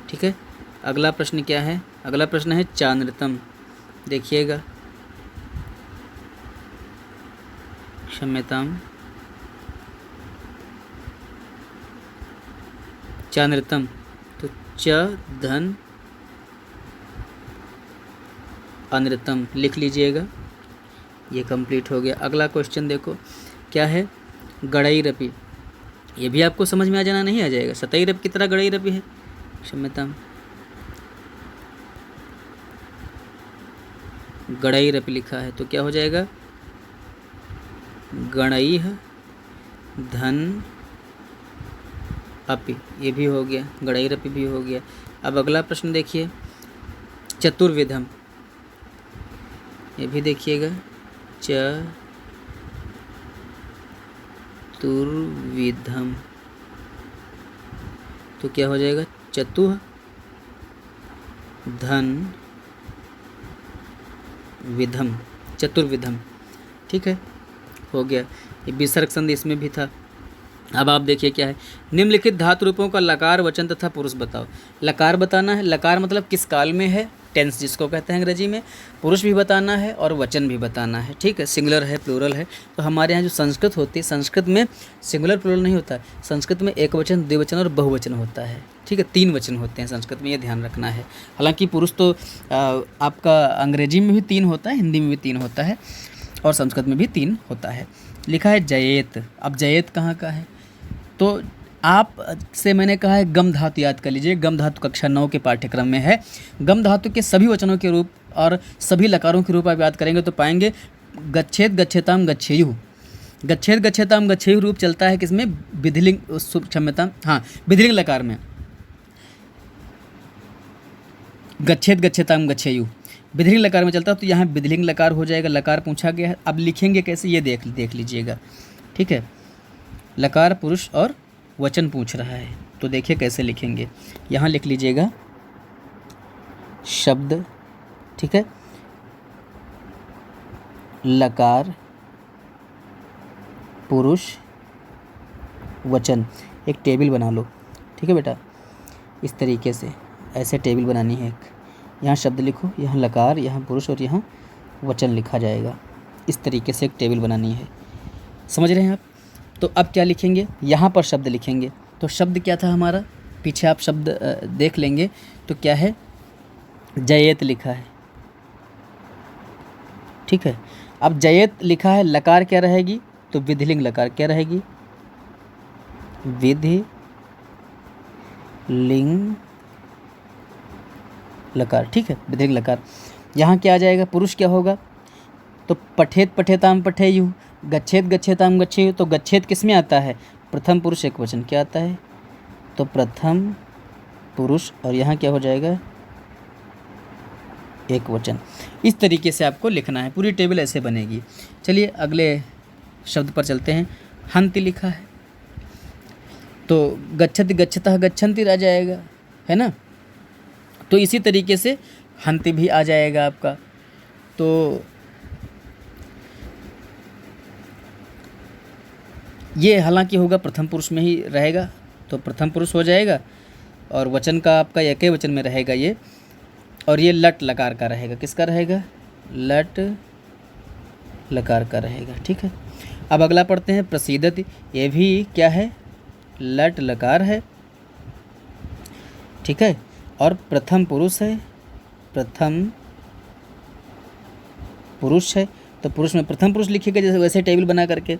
ठीक है। अगला प्रश्न क्या है? अगला प्रश्न है चानृतम। देखिएगा, क्षम्यताम, चानृतम, तो च धन अनृतम लिख लीजिएगा। ये कंप्लीट हो गया। अगला क्वेश्चन देखो, क्या है? गड़ैरपि। ये भी आपको समझ में आ जाना नहीं आ जाएगा। शतैरपि की तरह गड़ैरपि है, क्षम्यताम, गड़ैरपि लिखा है, तो क्या हो जाएगा? गणैः धन अपि, ये भी हो गया, गड़ैरपि भी हो गया। अब अगला प्रश्न देखिए, चतुर्विधम। ये भी देखिएगा, चतुर्विधम, तो क्या हो जाएगा? चतुः धन विधम, चतुर्विधम, ठीक है, हो गया। ये विसर्ग संधि इसमें भी था। अब आप देखिए क्या है? निम्नलिखित धातु रूपों का लकार, वचन तथा पुरुष बताओ। लकार बताना है, लकार मतलब किस काल में है, टेंस जिसको कहते हैं अंग्रेजी में। पुरुष भी बताना है और वचन भी बताना है, ठीक है। सिंगुलर है, प्लूरल है। तो हमारे यहाँ जो संस्कृत होती है, संस्कृत में सिंगुलर प्लूरल नहीं होता है। संस्कृत में एक वचन, द्विवचन और बहुवचन होता है, ठीक है। 3 वचन होते हैं संस्कृत में, ये ध्यान रखना है। हालांकि पुरुष तो आपका अंग्रेजी में भी 3 होता है, हिंदी में भी 3 होता है, और संस्कृत में भी 3 होता है। लिखा है जयेत। अब जयेत कहाँ का है? तो आप से मैंने कहा है गम धातु याद कर लीजिए। गम धातु कक्षा 9 के पाठ्यक्रम में है। गम धातु के सभी वचनों के रूप और सभी लकारों के रूप आप याद करेंगे तो पाएंगे गच्छेत, गच्छेताम, गच्छेयुः। गच्छेत, गच्छेताम, गच्छेयुः रूप चलता है किसमें? विधिलिंग, क्षम्यताम, हाँ, विधिलिंग लकार में। गच्छेत, गच्छेताम, गच्छेयुः। विधिलिंग लकार में चलता है तो यहाँ विधिलिंग लकार हो जाएगा, लकार पूछा गया है। अब लिखेंगे कैसे ये देख लीजिएगा, ठीक है। लकार पुरुष और वचन पूछ रहा है तो देखिए कैसे लिखेंगे। यहाँ लिख लीजिएगा शब्द, ठीक है, लकार पुरुष वचन, एक टेबल बना लो, ठीक है बेटा। इस तरीके से ऐसे टेबल बनानी है एक, यहाँ शब्द लिखो, यहाँ लकार, यहाँ पुरुष और यहाँ वचन लिखा जाएगा। इस तरीके से एक टेबल बनानी है, समझ रहे हैं आप। तो अब क्या लिखेंगे, यहाँ पर शब्द लिखेंगे। तो शब्द क्या था हमारा, पीछे आप शब्द देख लेंगे तो क्या है, जयेत लिखा है, ठीक है। अब जयेत लिखा है, लकार क्या रहेगी, तो विधिलिंग लकार क्या रहेगी, विधि लिंग लकार, ठीक है, विधिलिंग लकार। यहाँ क्या आ जाएगा, पुरुष क्या होगा, तो पठेत पठेताम पठेयु, गच्छेत गच्छेताम गच्छेयु। तो गच्छेत किस में आता है, प्रथम पुरुष एक वचन क्या आता है, तो प्रथम पुरुष और यहाँ क्या हो जाएगा, एक वचन। इस तरीके से आपको लिखना है, पूरी टेबल ऐसे बनेगी। चलिए अगले शब्द पर चलते हैं। हंति लिखा है तो गच्छति गच्छतः गच्छन्ति आ जाएगा, है ना। तो इसी तरीके से हंति भी आ जाएगा आपका। तो ये हालांकि होगा प्रथम पुरुष में ही रहेगा तो प्रथम पुरुष हो जाएगा, और वचन का आपका एक ही वचन में रहेगा ये। और ये लट लकार का रहेगा, किसका रहेगा, लट लकार का रहेगा, ठीक है। अब अगला पढ़ते हैं प्रसीदति। ये भी क्या है, लट लकार है, ठीक है। और प्रथम पुरुष है, प्रथम पुरुष है तो पुरुष में प्रथम पुरुष लिखिएगा जैसे वैसे टेबल बना करके।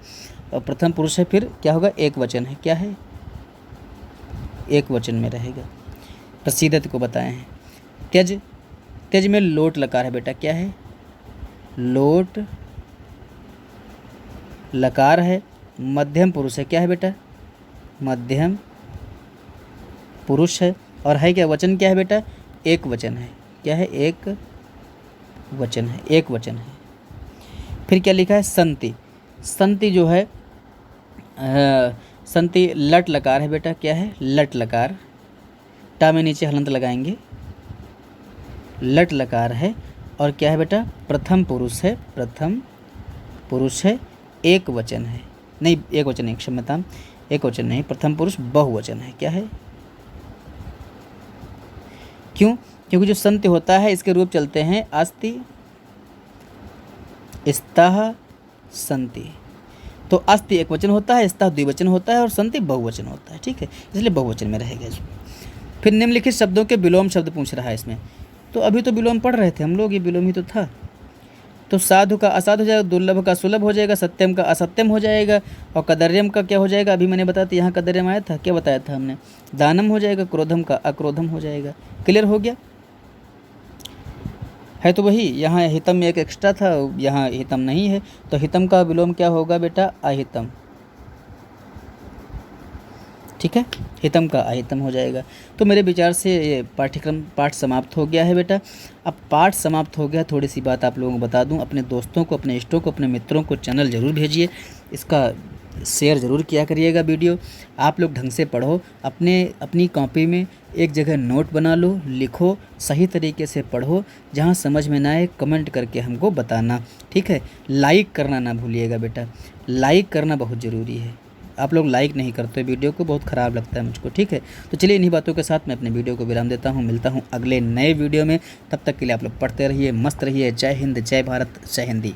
और प्रथम पुरुष है, फिर क्या होगा, एक वचन है, क्या है, एक वचन में रहेगा। प्रसीदति को बताए हैं। त्यज, त्यज में लोट लकार है बेटा, क्या है, लोट लकार है। मध्यम पुरुष है, क्या है बेटा, मध्यम पुरुष है। और है क्या, वचन क्या है बेटा, एक वचन है, क्या है, एक वचन है, एक वचन है। फिर क्या लिखा है, संति। संति जो है संति लट लकार है बेटा, क्या है, लट लकार। टा में नीचे हलंत लगाएंगे, लट लकार है। और क्या है बेटा, प्रथम पुरुष है, प्रथम पुरुष है, एक वचन है, नहीं एक वचन नहीं, क्षम्यताम, एक वचन नहीं, प्रथम पुरुष बहुवचन है, क्या है। क्यों, क्योंकि जो संति होता है इसके रूप चलते हैं अस्ति, स्तः, संति। तो अस्ति एक वचन होता है, स्तः द्विवचन होता है और संति बहुवचन होता है, ठीक है, इसलिए बहुवचन में रहेगा इसमें। फिर निम्नलिखित शब्दों के विलोम शब्द पूछ रहा है इसमें। तो अभी तो विलोम पढ़ रहे थे हम लोग, ये विलोम ही तो था। तो साधु का असाधु हो जाएगा, दुर्लभ का सुलभ हो जाएगा, सत्यम का असत्यम हो जाएगा, और कदर्यम का क्या हो जाएगा, अभी मैंने बताया था, यहाँ कदर्यम आया था, क्या बताया था हमने, दानम हो जाएगा, क्रोधम का अक्रोधम हो जाएगा। क्लियर हो गया है। तो वही यहाँ हितम में एक एक्स्ट्रा था, यहाँ हितम नहीं है, तो हितम का विलोम क्या होगा बेटा, अहितम, ठीक है, हितम का अहितम हो जाएगा। तो मेरे विचार से ये पाठ समाप्त हो गया है बेटा। अब पाठ समाप्त हो गया, थोड़ी सी बात आप लोगों को बता दूं, अपने दोस्तों को, अपने इष्टों को, अपने मित्रों को चैनल ज़रूर भेजिए, इसका शेयर ज़रूर किया करिएगा वीडियो। आप लोग ढंग से पढ़ो, अपनी कॉपी में एक जगह नोट बना लो, लिखो, सही तरीके से पढ़ो, जहाँ समझ में ना आए कमेंट करके हमको बताना, ठीक है। लाइक करना ना भूलिएगा बेटा, लाइक करना बहुत ज़रूरी है। आप लोग लाइक नहीं करते वीडियो को, बहुत ख़राब लगता है मुझको, ठीक है। तो चलिए इन्हीं बातों के साथ मैं अपने वीडियो को विराम देता हूँ, मिलता हूँ अगले नए वीडियो में। तब तक के लिए आप लोग पढ़ते रहिए, मस्त रहिए। जय हिंद, जय भारत, जय हिंदी।